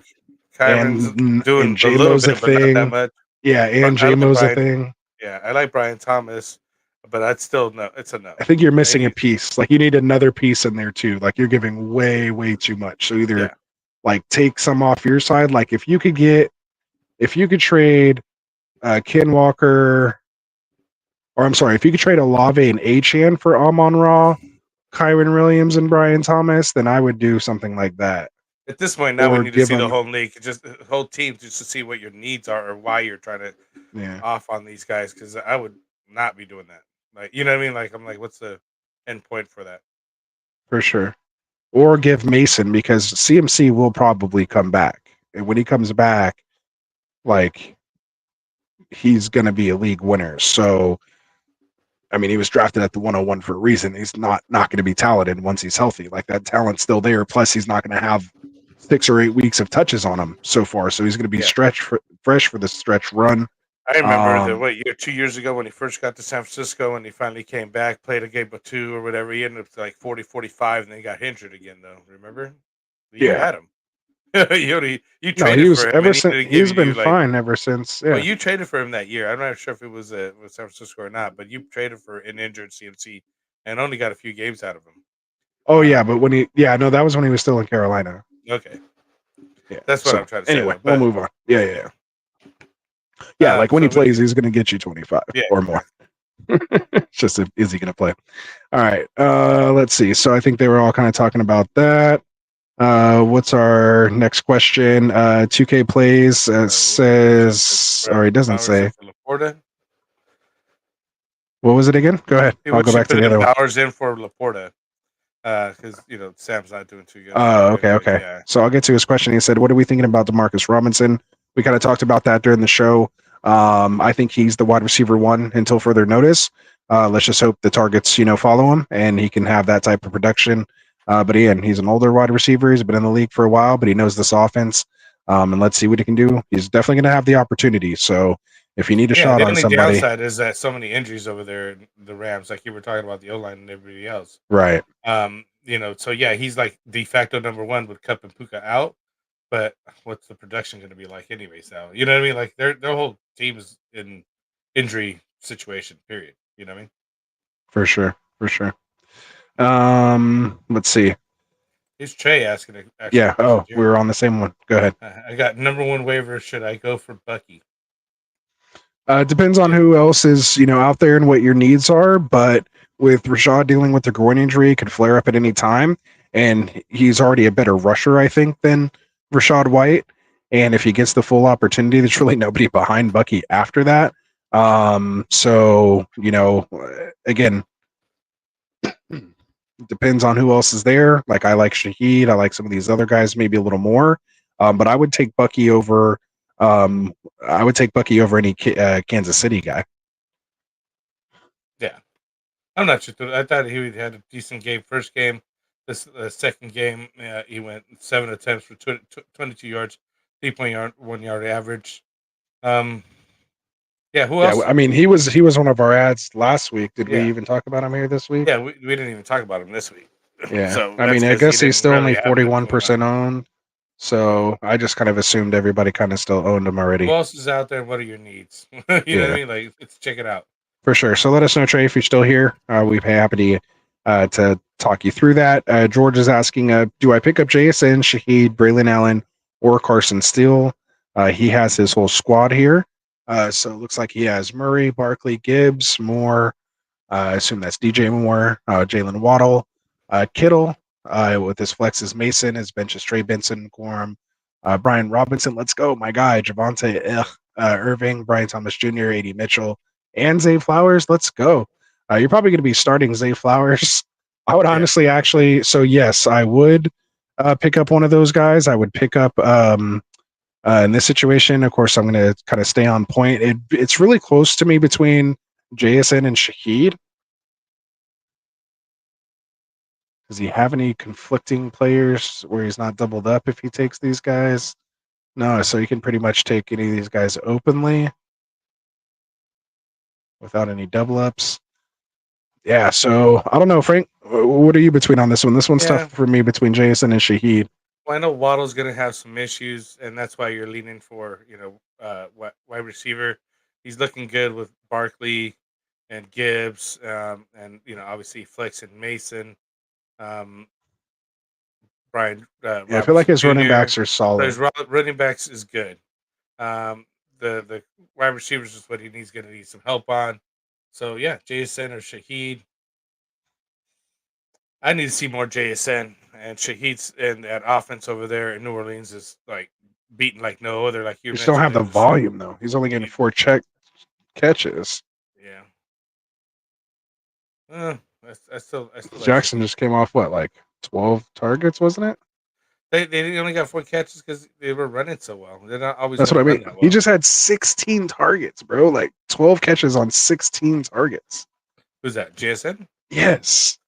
Kyron's doing a little bit, but not that much. Yeah, and J-Mo's a thing. Yeah, I like Brian Thomas, but that's still no. It's a no. I think you're missing a piece. Like, you need another piece in there too. Like, you're giving way, way too much. So either like take some off your side. Like, if you could trade Ken Walker, or I'm sorry, if you could trade Olave and Achane for Amon-Ra, Kyron Williams, and Brian Thomas, then I would do something like that. At this point, now we need to see the whole league, just the whole team, just to see what your needs are or why you're trying to off on these guys. Because I would not be doing that. Like, you know what I mean? Like, I'm like, what's the end point for that? For sure. Or give Mason, because CMC will probably come back, and when he comes back, like, he's going to be a league winner. So, I mean, he was drafted at the 101 for a reason. He's not going to be talented once he's healthy. Like, that talent's still there. Plus, he's not going to have 6 or 8 weeks of touches on him so far. So he's going to be fresh for the stretch run. I remember 2 years ago when he first got to San Francisco and he finally came back, played a game or 2 or whatever. He ended up to like 40, 45, and then he got injured again, though. Remember? You had him. you traded for him. He's been fine ever since. Yeah. Well, you traded for him that year. I'm not sure if it was San Francisco or not, but you traded for an injured CMC and only got a few games out of him. Oh, yeah, but that was when he was still in Carolina. Okay. Yeah, that's what I'm trying to say. Anyway, we'll move on. Yeah. Like when he plays, he's going to get you 25 or more. It's just, is he going to play? All right. Let's see. So I think they were all kind of talking about that. What's our next question? 2K plays says, or it doesn't say. Laporta. What was it again? Go ahead. I'll go back to the other one. Powers in for Laporta. Because Sam's not doing too good. Oh, okay. Yeah. So I'll get to his question. He said, "What are we thinking about Demarcus Robinson?" We kind of talked about that during the show. I think he's the wide receiver 1 until further notice. Let's just hope the targets, follow him and he can have that type of production. But again, he's an older wide receiver. He's been in the league for a while, but he knows this offense. And let's see what he can do. He's definitely going to have the opportunity. So if you need a shot on somebody, the only downside is that so many injuries over there in the Rams, like you were talking about the O-line and everybody else. Right. So yeah, he's like de facto number 1 with Kupp and Puka out. But what's the production going to be like anyways now? You know what I mean? Like their whole team is in injury situation, period. You know what I mean? For sure. Let's see. Here's Trey asking. Yeah. Oh, we were on the same one. Go ahead. I got number 1 waiver. Should I go for Bucky? Depends on who else is, out there and what your needs are. But with Rashad dealing with the groin injury, it could flare up at any time. And he's already a better rusher, I think, than Rashad White. And if he gets the full opportunity, there's really nobody behind Bucky after that. So, again, depends on who else is there. Like, I like Shaheed. I like some of these other guys maybe a little more. But I would take Bucky over any Kansas City guy. Yeah. I'm not sure. I thought he had a decent game first game. This second game, he went 7 attempts for 22 yards, 3.1 yard average. Who else? I mean, he was one of our ads last week. Did we even talk about him here this week? Yeah, we didn't even talk about him this week. Yeah. So I mean, I guess he's still only 41% owned. So I just kind of assumed everybody kind of still owned him already. Who else is out there? And what are your needs? You know what I mean? Like, let's check it out. For sure. So let us know, Trey, if you're still here. We'd be happy to talk you through that. George is asking, do I pick up JSN, Shaheed, Braylon Allen, or Carson Steele? He has his whole squad here. So it looks like he has Murray, Barkley, Gibbs, Moore. I assume that's DJ Moore, Jalen Waddle, Kittle. With his flexes, Mason. His bench is Trey Benson, Quorum, Brian Robinson. Let's go, my guy, Javonte Irving, Brian Thomas Jr., A.D. Mitchell, and Zay Flowers. Let's go. You're probably going to be starting Zay Flowers. I would honestly so yes, I would. pick up one of those guys. I would pick up in this situation. Of course, I'm going to kind of stay on point. It's really close to me between JSN and Shahid. Does he have any conflicting players where he's not doubled up if he takes these guys? No, so he can pretty much take any of these guys openly without any double ups. Yeah, so I don't know, Frank. What are you between on this one? This one's tough for me between Jason and Shahid. Well, I know Waddle's going to have some issues, and that's why you're leaning for wide receiver. He's looking good with Barkley and Gibbs, and obviously Flex and Mason. Brian. I feel like his running backs are solid. His running backs is good. The wide receivers is what he needs. Going to need some help on. So yeah, JSN or Shahid. I need to see more JSN, and Shahid's and that offense over there in New Orleans is like beaten like no other. Like you still have the volume though. He's only getting 4 catches. Yeah. I still Jackson just came off what, like 12 targets, wasn't it? They only got 4 catches because they were running so well. They're not always. That's what I mean. He just had 16 targets, bro. Like 12 catches on 16 targets. Who's that? JSN? Yes.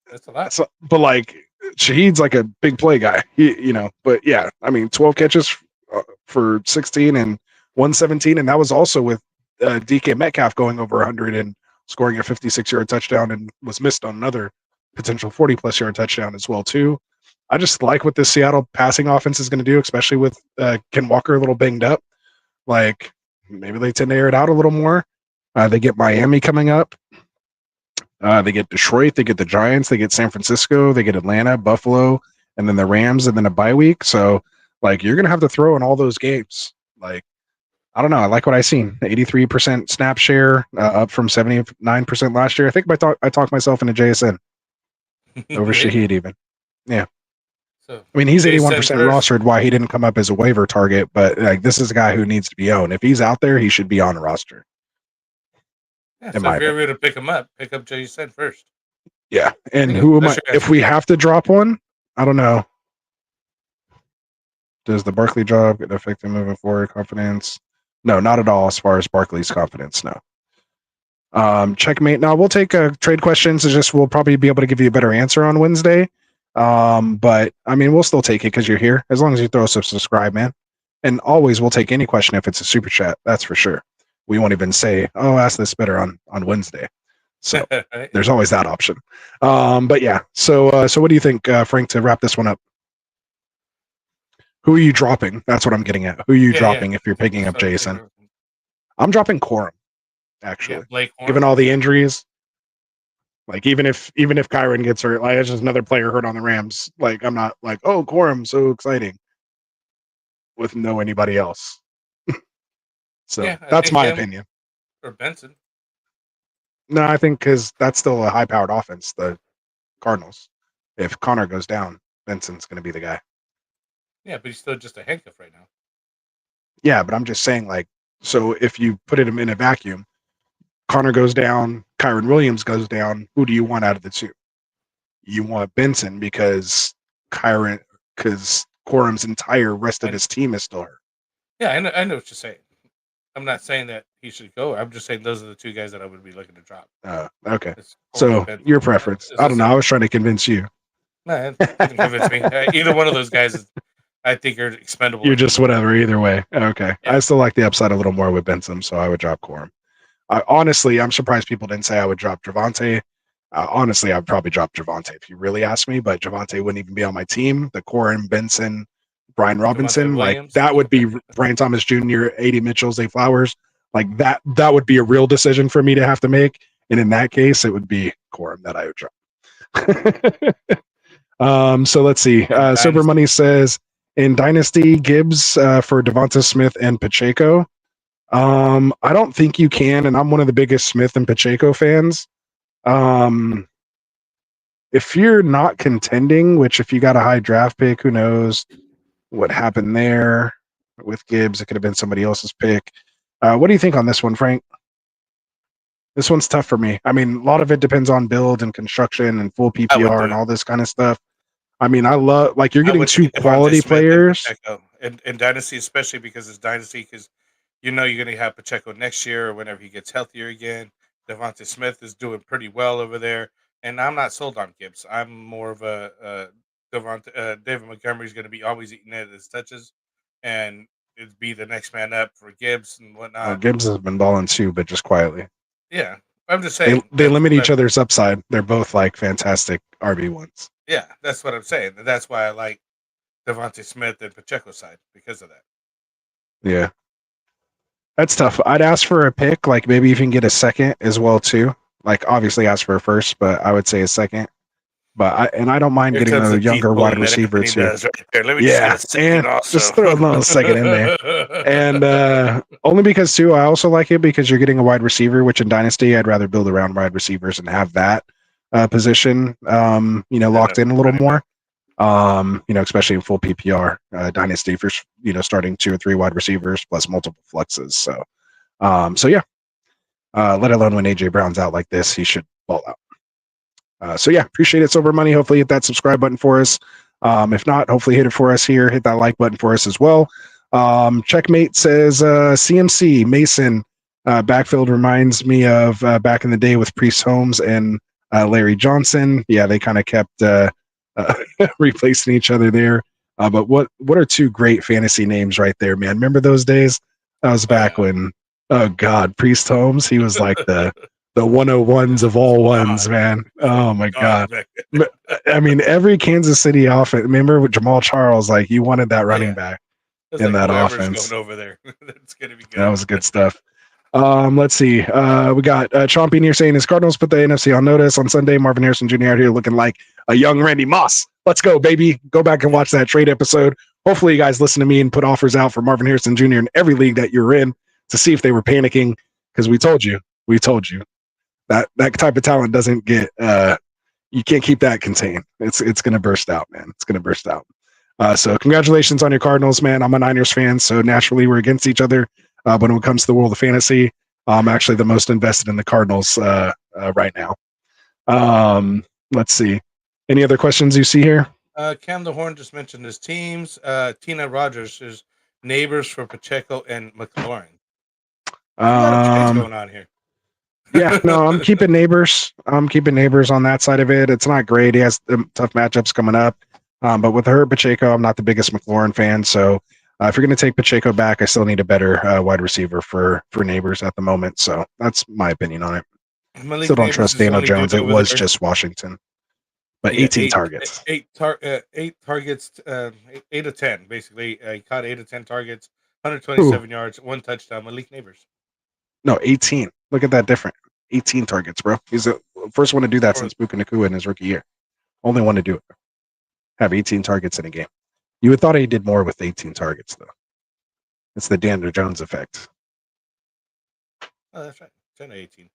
That's a lot. So, but like Shahid's like a big play guy, But yeah, I mean, 12 catches for 16 and 117, and that was also with DK Metcalf going over 100 and scoring a 56-yard touchdown and was missed on another potential 40-plus yard touchdown as well too. I just like what this Seattle passing offense is going to do, especially with Ken Walker a little banged up. Like maybe they tend to air it out a little more. They get Miami coming up. They get Detroit, they get the Giants, they get San Francisco, they get Atlanta, Buffalo, and then the Rams, and then a bye week. So, like, you're going to have to throw in all those games. Like, I don't know. I like what I've seen. 83% snap share, up from 79% last year. I think I talked myself into JSN over Shahid even. Yeah. So, I mean, he's 81% rostered. Why he didn't come up as a waiver target, but like this is a guy who needs to be owned. If he's out there, he should be on a roster. Yeah, so if you're able to pick him up, pick up JSN first. Yeah, and who am I? If we have to drop one, I don't know. Does the Barkley job affect him moving forward? Confidence? No, not at all. As far as Barkley's confidence, no. Checkmate. Now we'll take trade questions. It's just we'll probably be able to give you a better answer on Wednesday. But I mean, we'll still take it because you're here. As long as you throw us a subscribe, man. And always we'll take any question if it's a super chat. That's for sure. We won't even say, "Oh, ask this better on Wednesday." So there's always that option. But yeah. So what do you think, Frank? To wrap this one up, who are you dropping? That's what I'm getting at. Who are you dropping if you're picking up Jason? I'm dropping Corum. Actually, given all the injuries. Like even if Kyron gets hurt, like it's just another player hurt on the Rams. Like I'm not like, oh, Corum, so exciting. With no anybody else. So that's my opinion. Or Benson. No, I think because that's still a high-powered offense, the Cardinals. If Connor goes down, Benson's going to be the guy. Yeah, but he's still just a handcuff right now. Yeah, but I'm just saying, like, so if you put him in a vacuum, Connor goes down, Kyron Williams goes down, who do you want out of the two? You want Benson because Corum's entire rest of his team is still hurt. Yeah, I know what you're saying. I'm not saying that he should go. I'm just saying those are the two guys that I would be looking to drop. Okay. So your preference. I don't know. I was trying to convince you. No, it didn't convince me. Either one of those guys, I think, are expendable. You're just whatever. Either way. Okay. Yeah. I still like the upside a little more with Benson, so I would drop Corum. Honestly, I'm surprised people didn't say I would drop Javonte. Honestly, I'd probably drop Javonte if you really asked me, but Javonte wouldn't even be on my team. The Corum, Benson, Brian Robinson, like that would be Brian Thomas Jr., A.D. Mitchell, Zay Flowers. Like that would be a real decision for me to have to make. And in that case, it would be Corum that I would drop. So let's see. Sober Money says in Dynasty, Gibbs for Devonta Smith and Pacheco. I don't think you can, and I'm one of the biggest Smith and Pacheco fans. If you're not contending, which if you got a high draft pick, who knows what happened there with Gibbs? It could have been somebody else's pick. What do you think on this one, Frank? This one's tough for me. I mean, a lot of it depends on build and construction and full PPR and all this kind of stuff. I mean, I love like you're I getting would two see Devontae quality Smith and players. Pacheco. And Dynasty, especially because it's Dynasty, because you know you're going to have Pacheco next year or whenever he gets healthier again. Devontae Smith is doing pretty well over there. And I'm not sold on Gibbs. I'm more of a David Montgomery's going to be always eating at his touches. And it'd be the next man up for Gibbs and whatnot. Gibbs has been balling too, but just quietly. Yeah. I'm just They saying. they limit each other's upside. They're both like fantastic RB1s. Yeah, that's what I'm saying. And that's why I like Devontae Smith and Pacheco's side because of that. Yeah. That's tough. I'd ask for a pick, like maybe even get a second as well too. Like obviously ask for a first, but I would say a second. But I don't mind Here getting comes a the younger teeth wide pulling that receiver Anthony too. does right there. Let me Yeah, just get a second and also. just throw a little second in there. And only because too, I also like it because you're getting a wide receiver, which in Dynasty I'd rather build around wide receivers and have that position, locked in a little more. Especially in full PPR Dynasty for starting 2 or 3 wide receivers plus multiple flexes. So yeah. Let alone when AJ Brown's out like this, he should ball out. Appreciate it, Silver Money. Hopefully hit that subscribe button for us. If not, hopefully hit it for us here. Hit that like button for us as well. Checkmate says CMC Mason backfield reminds me of back in the day with Priest Holmes and Larry Johnson. Yeah, they kind of kept replacing each other there. But what are 2 great fantasy names right there, man? Remember those days? That was back when, oh God, Priest Holmes. He was like the 101s of all ones, man. Oh my God. I mean, every Kansas City offense. Remember with Jamal Charles, like you wanted that running back in that offense. Going over there. That's gonna be good. That was good stuff. Let's see. We got Chomping here saying his Cardinals put the NFC on notice on Sunday. Marvin Harrison Jr. out here looking like a young Randy Moss. Let's go, baby. Go back and watch that trade episode. Hopefully you guys listen to me and put offers out for Marvin Harrison Jr. in every league that you're in to see if they were panicking, because we told you that type of talent doesn't get you can't keep that contained. It's gonna burst out, man. It's gonna burst out. So congratulations on your Cardinals, man. I'm a Niners fan, so naturally we're against each other. But when it comes to the world of fantasy, I'm actually the most invested in the Cardinals right now. Let's see. Any other questions you see here? Cam the Horn just mentioned his teams. Tina Rogers is neighbors for Pacheco and McLaurin. A lot of trades going on here. Yeah, no, I'm keeping neighbors. I'm keeping neighbors on that side of it. It's not great. He has tough matchups coming up. But with her Pacheco, I'm not the biggest McLaurin fan. So if you're going to take Pacheco back, I still need a better wide receiver for neighbors at the moment. So that's my opinion on it. Malik Still don't Neighbors trust is the Daniel only Jones. dude It over was there. just Washington. But Yeah, 18 targets. 8 targets, 8 of 10, basically. He caught 8 of 10 targets, 127 yards, 1 touchdown. Malik Neighbors. No, 18. Look at that difference. 18 targets, bro. He's the first one to do that since Buka Nakua in his rookie year. Only one to do it. Have 18 targets in a game. You would thought he did more with 18 targets, though. It's the Daniel Jones effect. Oh, that's right. 10 to 18.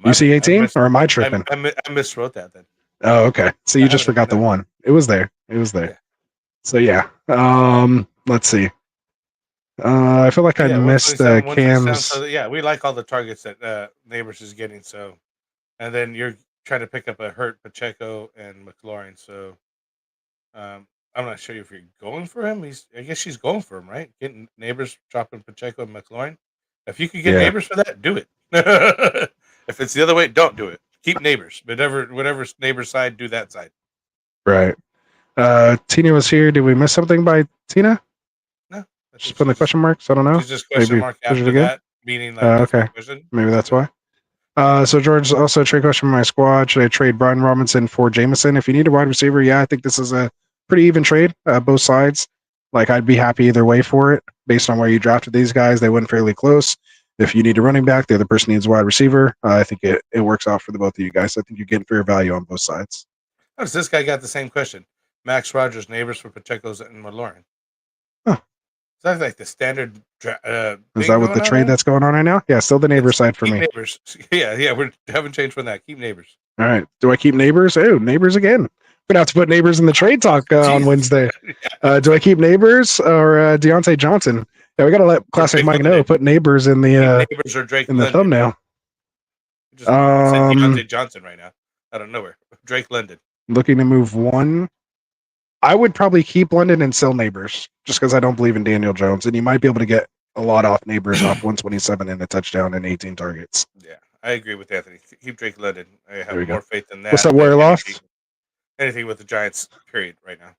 You see 18, or am I tripping? I miswrote that then. Oh, okay. So you just forgot the one. It was there. Yeah. So yeah. Let's see. I feel like I missed Cam's. So yeah, we like all the targets that Neighbors is getting. So, and then you're trying to pick up a hurt Pacheco and McLaurin. So, I'm not sure if you're going for him. I guess she's going for him, right? Getting Neighbors, dropping Pacheco and McLaurin. If you could get Neighbors for that, do it. If it's the other way, don't do it. Keep Neighbors. Whatever Neighbors side, do that side. Right. Tina was here. Did we miss something by Tina? No. Just putting the question marks. I don't know. She's just question mark after that, meaning like okay. Maybe that's why. So George also trade question for my squad. Should I trade Brian Robinson for Jameson? If you need a wide receiver, yeah, I think this is a pretty even trade. Both sides. Like I'd be happy either way for it, based on where you drafted these guys. They went fairly close. If you need a running back, the other person needs a wide receiver. I think it works out for the both of you guys. I think you're getting fair value on both sides. Notice this guy got the same question. Max Rogers, Neighbors for Pacheco's and McLaurin. Huh. Is that like the standard? Is that what the trade that's going on right now? Yeah, still the Neighbors side for me. Neighbors. Yeah, we haven't changed from that. Keep Neighbors. All right. Do I keep Neighbors? Oh, Neighbors again. We're going to have to put Neighbors in the trade talk on Wednesday. Do I keep Neighbors or Deontay Johnson? Yeah, we got to let Classic Mike know. Put Neighbors in the Neighbors or Drake in the thumbnail. Just Deontay Johnson right now, out of nowhere. Drake London. Looking to move one. I would probably keep London and sell Neighbors just because I don't believe in Daniel Jones, and you might be able to get a lot off Neighbors off 127 and a touchdown and 18 targets. Yeah, I agree with Anthony. Keep Drake London. I There have we go. more faith in that. What's up, than Warrior Loft? anything with the Giants, period, right now.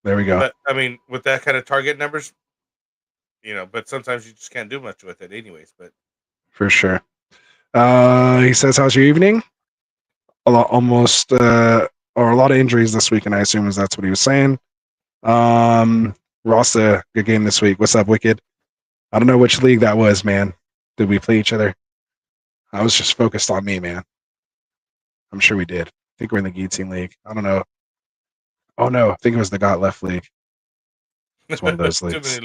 There we go. But I mean, with that kind of target numbers, but sometimes you just can't do much with it, anyways. But For sure. He says, "How's your evening?" A lot, almost, or a lot of injuries this week, and I assume that's what he was saying. Rasta, good game this week. What's up, Wicked? I don't know which league that was, man. Did we play each other? I was just focused on me, man. I'm sure we did. I think we're in the Guillotine League. I don't know. Oh no, I think it was the Got Left League. It's one of those leagues.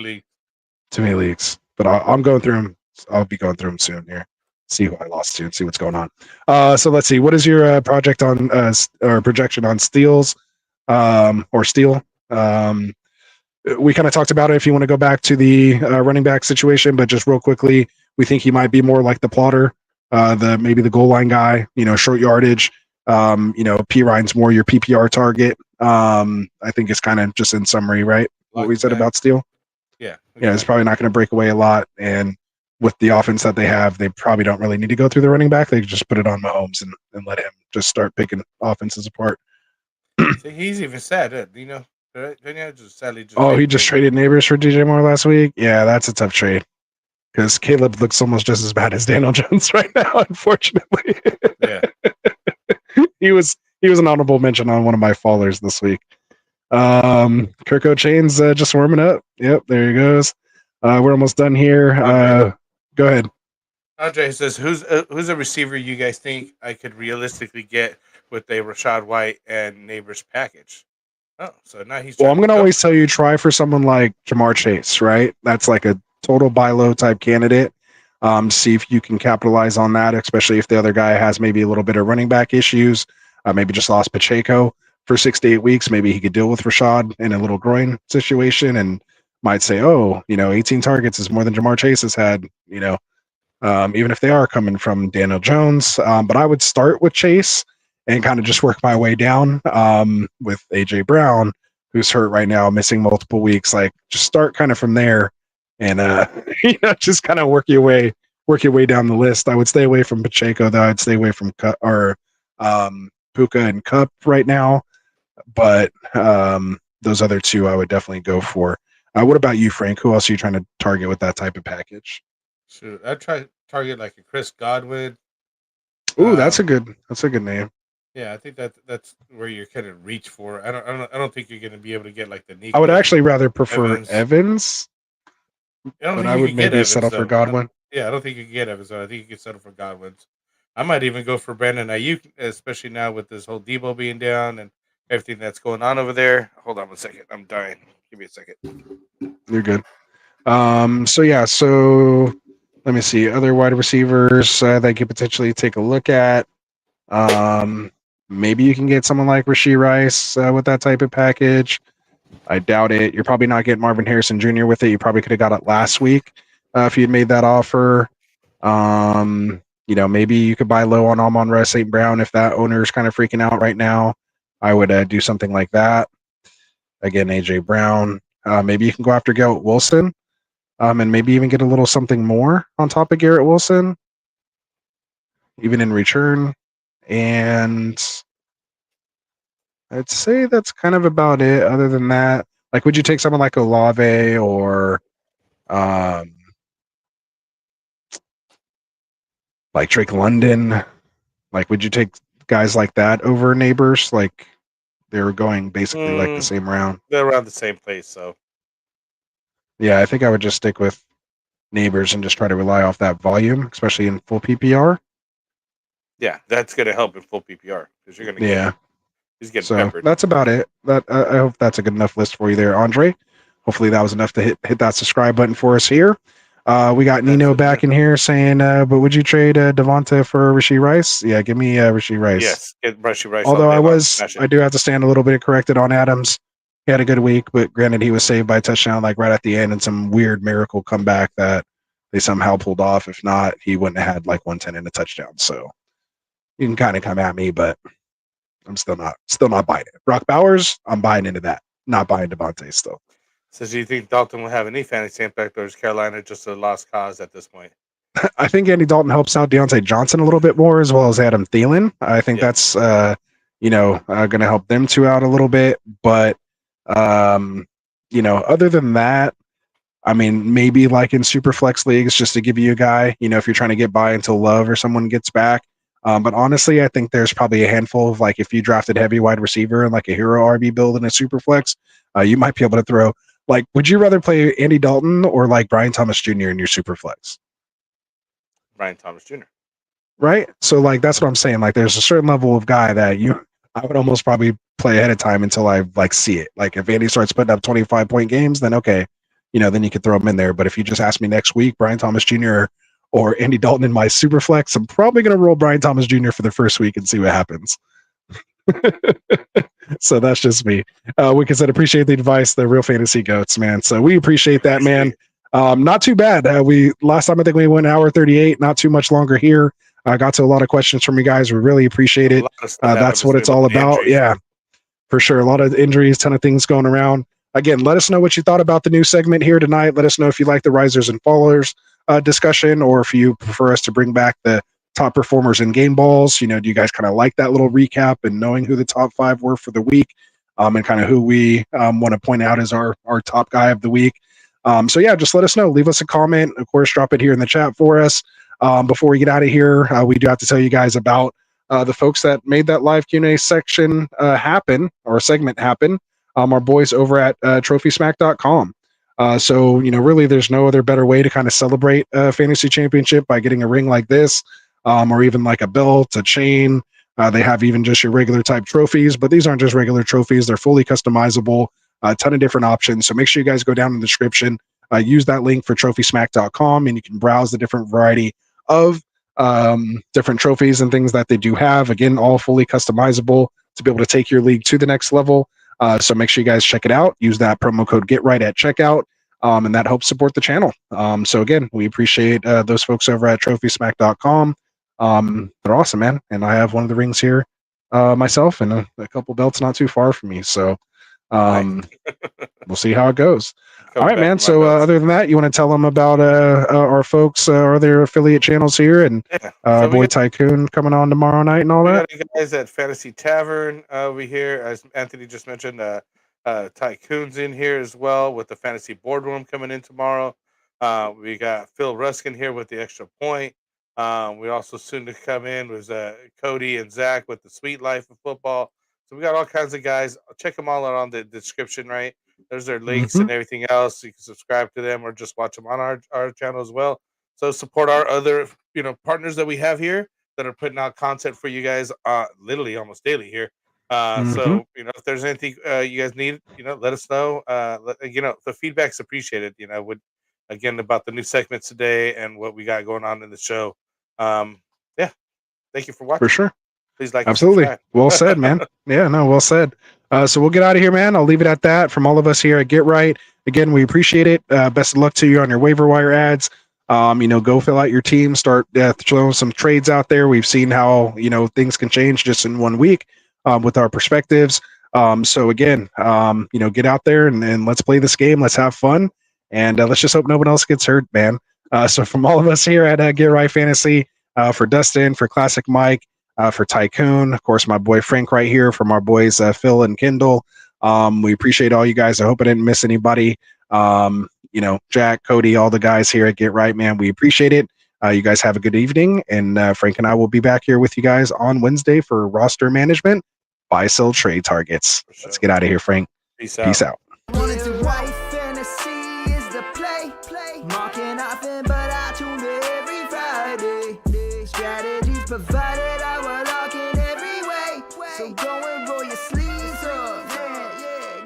Too many leagues. But I'm going through them. I'll be going through them soon here. See who I lost to and see what's going on. So let's see. What is your project on or projection on steals or steal? We kind of talked about it if you want to go back to the running back situation, but just real quickly, we think he might be more like the plotter, maybe the goal line guy, short yardage. P. Ryan's more your PPR target. I think it's kind of just in summary, right? What we said about steal. Yeah. Yeah, it's probably not going to break away a lot. And with the offense that they have, they probably don't really need to go through the running back. They can just put it on Mahomes and let him just start picking offenses apart. See, he's even sad, just sadly. He just traded Neighbors for DJ Moore last week. Yeah, that's a tough trade because Caleb looks almost just as bad as Daniel Jones right now, unfortunately. Yeah. he was an honorable mention on one of my followers this week. Kirko Chain's just warming up. Yep, there he goes. We're almost done here. Go ahead. Andre says, "Who's a receiver you guys think I could realistically get with a Rashad White and Neighbors package?" Oh, so now he's. Well, I'm gonna always tell you try for someone like Jamar Chase, right? That's like a total buy low type candidate. See if you can capitalize on that, especially if the other guy has maybe a little bit of running back issues. Maybe just lost Pacheco for 6 to 8 weeks. Maybe he could deal with Rashad in a little groin situation and might say, 18 targets is more than Jamar Chase has had, even if they are coming from Daniel Jones. But I would start with Chase and kind of just work my way down with AJ Brown, who's hurt right now, missing multiple weeks. Like just start kind of from there and, just kind of work your way down the list. I would stay away from Pacheco, though. I'd stay away from Puka and Cup right now. But those other two I would definitely go for. What about you, Frank? Who else are you trying to target with that type of package? Shoot, I'd try to target like a Chris Godwin. Ooh, that's a good name. Yeah, I think that's where you're kind of reach for. I don't think you're going to be able to get like the Nico. I would actually rather prefer Evans. But I would maybe settle for Godwin. I don't think you can get Evans. I think you can settle for Godwin's. I might even go for Brandon Ayuk, especially now with this whole Debo being down and everything that's going on over there. Hold on 1 second. I'm dying. Give me a second. You're good. So let me see. Other wide receivers that you could potentially take a look at. Maybe you can get someone like Rashee Rice with that type of package. I doubt it. You're probably not getting Marvin Harrison Jr. with it. You probably could have got it last week if you'd made that offer. Maybe you could buy low on Amon-Ra St. Brown if that owner is kind of freaking out right now. I would do something like that. Again, AJ Brown. Maybe you can go after Garrett Wilson, and maybe even get a little something more on top of Garrett Wilson, even in return. And I'd say that's kind of about it. Other than that, like, would you take someone like Olave or like Drake London? Like, would you take guys like that over Neighbors? Like, they were going basically like the same round. They're around the same place, so. Yeah, I think I would just stick with Neighbors and just try to rely off that volume, especially in full PPR. Yeah, that's going to help in full PPR because you're going to get he's getting so peppered. That's about it. I hope that's a good enough list for you there, Andre. Hopefully that was enough to hit that subscribe button for us here. We got Nino back in here saying, but would you trade Devonta for Rashee Rice? Yeah, give me Rashee Rice. Yes, get Rashee Rice. Although I do have to stand a little bit corrected on Adams. He had a good week, but granted, he was saved by a touchdown like right at the end and some weird miracle comeback that they somehow pulled off. If not, he wouldn't have had like 110 and a touchdown. So you can kind of come at me, but I'm still not buying it. Brock Bowers, I'm buying into that. not buying Devontae still. So do you think Dalton will have any fantasy impact, or is Carolina just a lost cause at this point? I think Andy Dalton helps out Deontay Johnson a little bit more, as well as Adam Thielen. I think that's going to help them two out a little bit. But other than that, I mean, maybe like in super flex leagues, just to give you a guy, if you're trying to get by until Love or someone gets back. But honestly, I think there's probably a handful of, like, if you drafted heavy wide receiver and like a hero RB build in a super flex, you might be able to throw. Like, would you rather play Andy Dalton or like Brian Thomas Jr. in your super flex? Brian Thomas Jr. Right? So like that's what I'm saying. Like there's a certain level of guy that I would almost probably play ahead of time until I like see it. Like if Andy starts putting up 25-point games, then okay, then you could throw him in there. But if you just ask me next week, Brian Thomas Jr. or Andy Dalton in my super flex, I'm probably gonna roll Brian Thomas Jr. for the first week and see what happens. So that's just me. We said appreciate the advice, the real fantasy goats, man. So we appreciate that, man. Not too bad. We last time I think we went 1:38, not too much longer here. I got to a lot of questions from you guys. We really appreciate it. That's what it's all about. Injuries. Yeah, for sure. A lot of injuries, ton of things going around. Again, let us know what you thought about the new segment here tonight. Let us know if you like the risers and fallers discussion, or if you prefer us to bring back the top performers in game balls. Do you guys kind of like that little recap and knowing who the top 5 were for the week, and kind of who we want to point out as our top guy of the week. So yeah, just let us know. Leave us a comment. Of course, drop it here in the chat for us. Before we get out of here, we do have to tell you guys about the folks that made that live Q&A section happen, or segment happen. Our boys over at TrophySmack.com. So really, there's no other better way to kind of celebrate a fantasy championship by getting a ring like this, or even like a belt, a chain. They have even just your regular type trophies, but these aren't just regular trophies. They're fully customizable. A ton of different options. So make sure you guys go down in the description, use that link for TrophySmack.com, and you can browse the different variety of different trophies and things that they do have. Again, all fully customizable to be able to take your league to the next level. So make sure you guys check it out. Use that promo code GetRight at checkout, and that helps support the channel. So again, we appreciate those folks over at TrophySmack.com. They're awesome, man. And I have one of the rings here myself, and a couple belts not too far from me. So we'll see how it goes. All right, man. So other than that, you want to tell them about our folks, or their affiliate channels here, and so boy Tycoon coming on tomorrow night and all that? You guys at Fantasy Tavern over here, as Anthony just mentioned. Tycoon's in here as well with the Fantasy Boardroom coming in tomorrow. We got Phil Ruskin here with the Extra Point. We also soon to come in with Cody and Zach with the Sweet Life of Football. So we got all kinds of guys. Check them all out on the description, right? There's their links and everything else. You can subscribe to them or just watch them on our channel as well. So support our other partners that we have here that are putting out content for you guys literally almost daily here. So if there's anything you guys need, let us know. The feedback's appreciated. Again about the new segments today and what we got going on in the show. Yeah, thank you for watching. For sure. Please like. Absolutely. Well said, man. Yeah, no, well said. So we'll get out of here, man. I'll leave it at that. From all of us here at Get Right, again, we appreciate it. Best of luck to you on your waiver wire ads. Go fill out your team, start throwing some trades out there. We've seen how things can change just in 1 week with our perspectives. So again, get out there and let's play this game. Let's have fun, and let's just hope no one else gets hurt, man. So from all of us here at Get Right Fantasy, for Dustin, for Classic Mike, for Tycoon, of course, my boy Frank right here, from our boys Phil and Kendall. We appreciate all you guys. I hope I didn't miss anybody. Jack, Cody, all the guys here at Get Right, man. We appreciate it. You guys have a good evening, and Frank and I will be back here with you guys on Wednesday for roster management, buy, sell, trade targets. Sure. Let's get out of here, Frank. Peace out. Peace out. Strategies provided, I will lock in every way. So go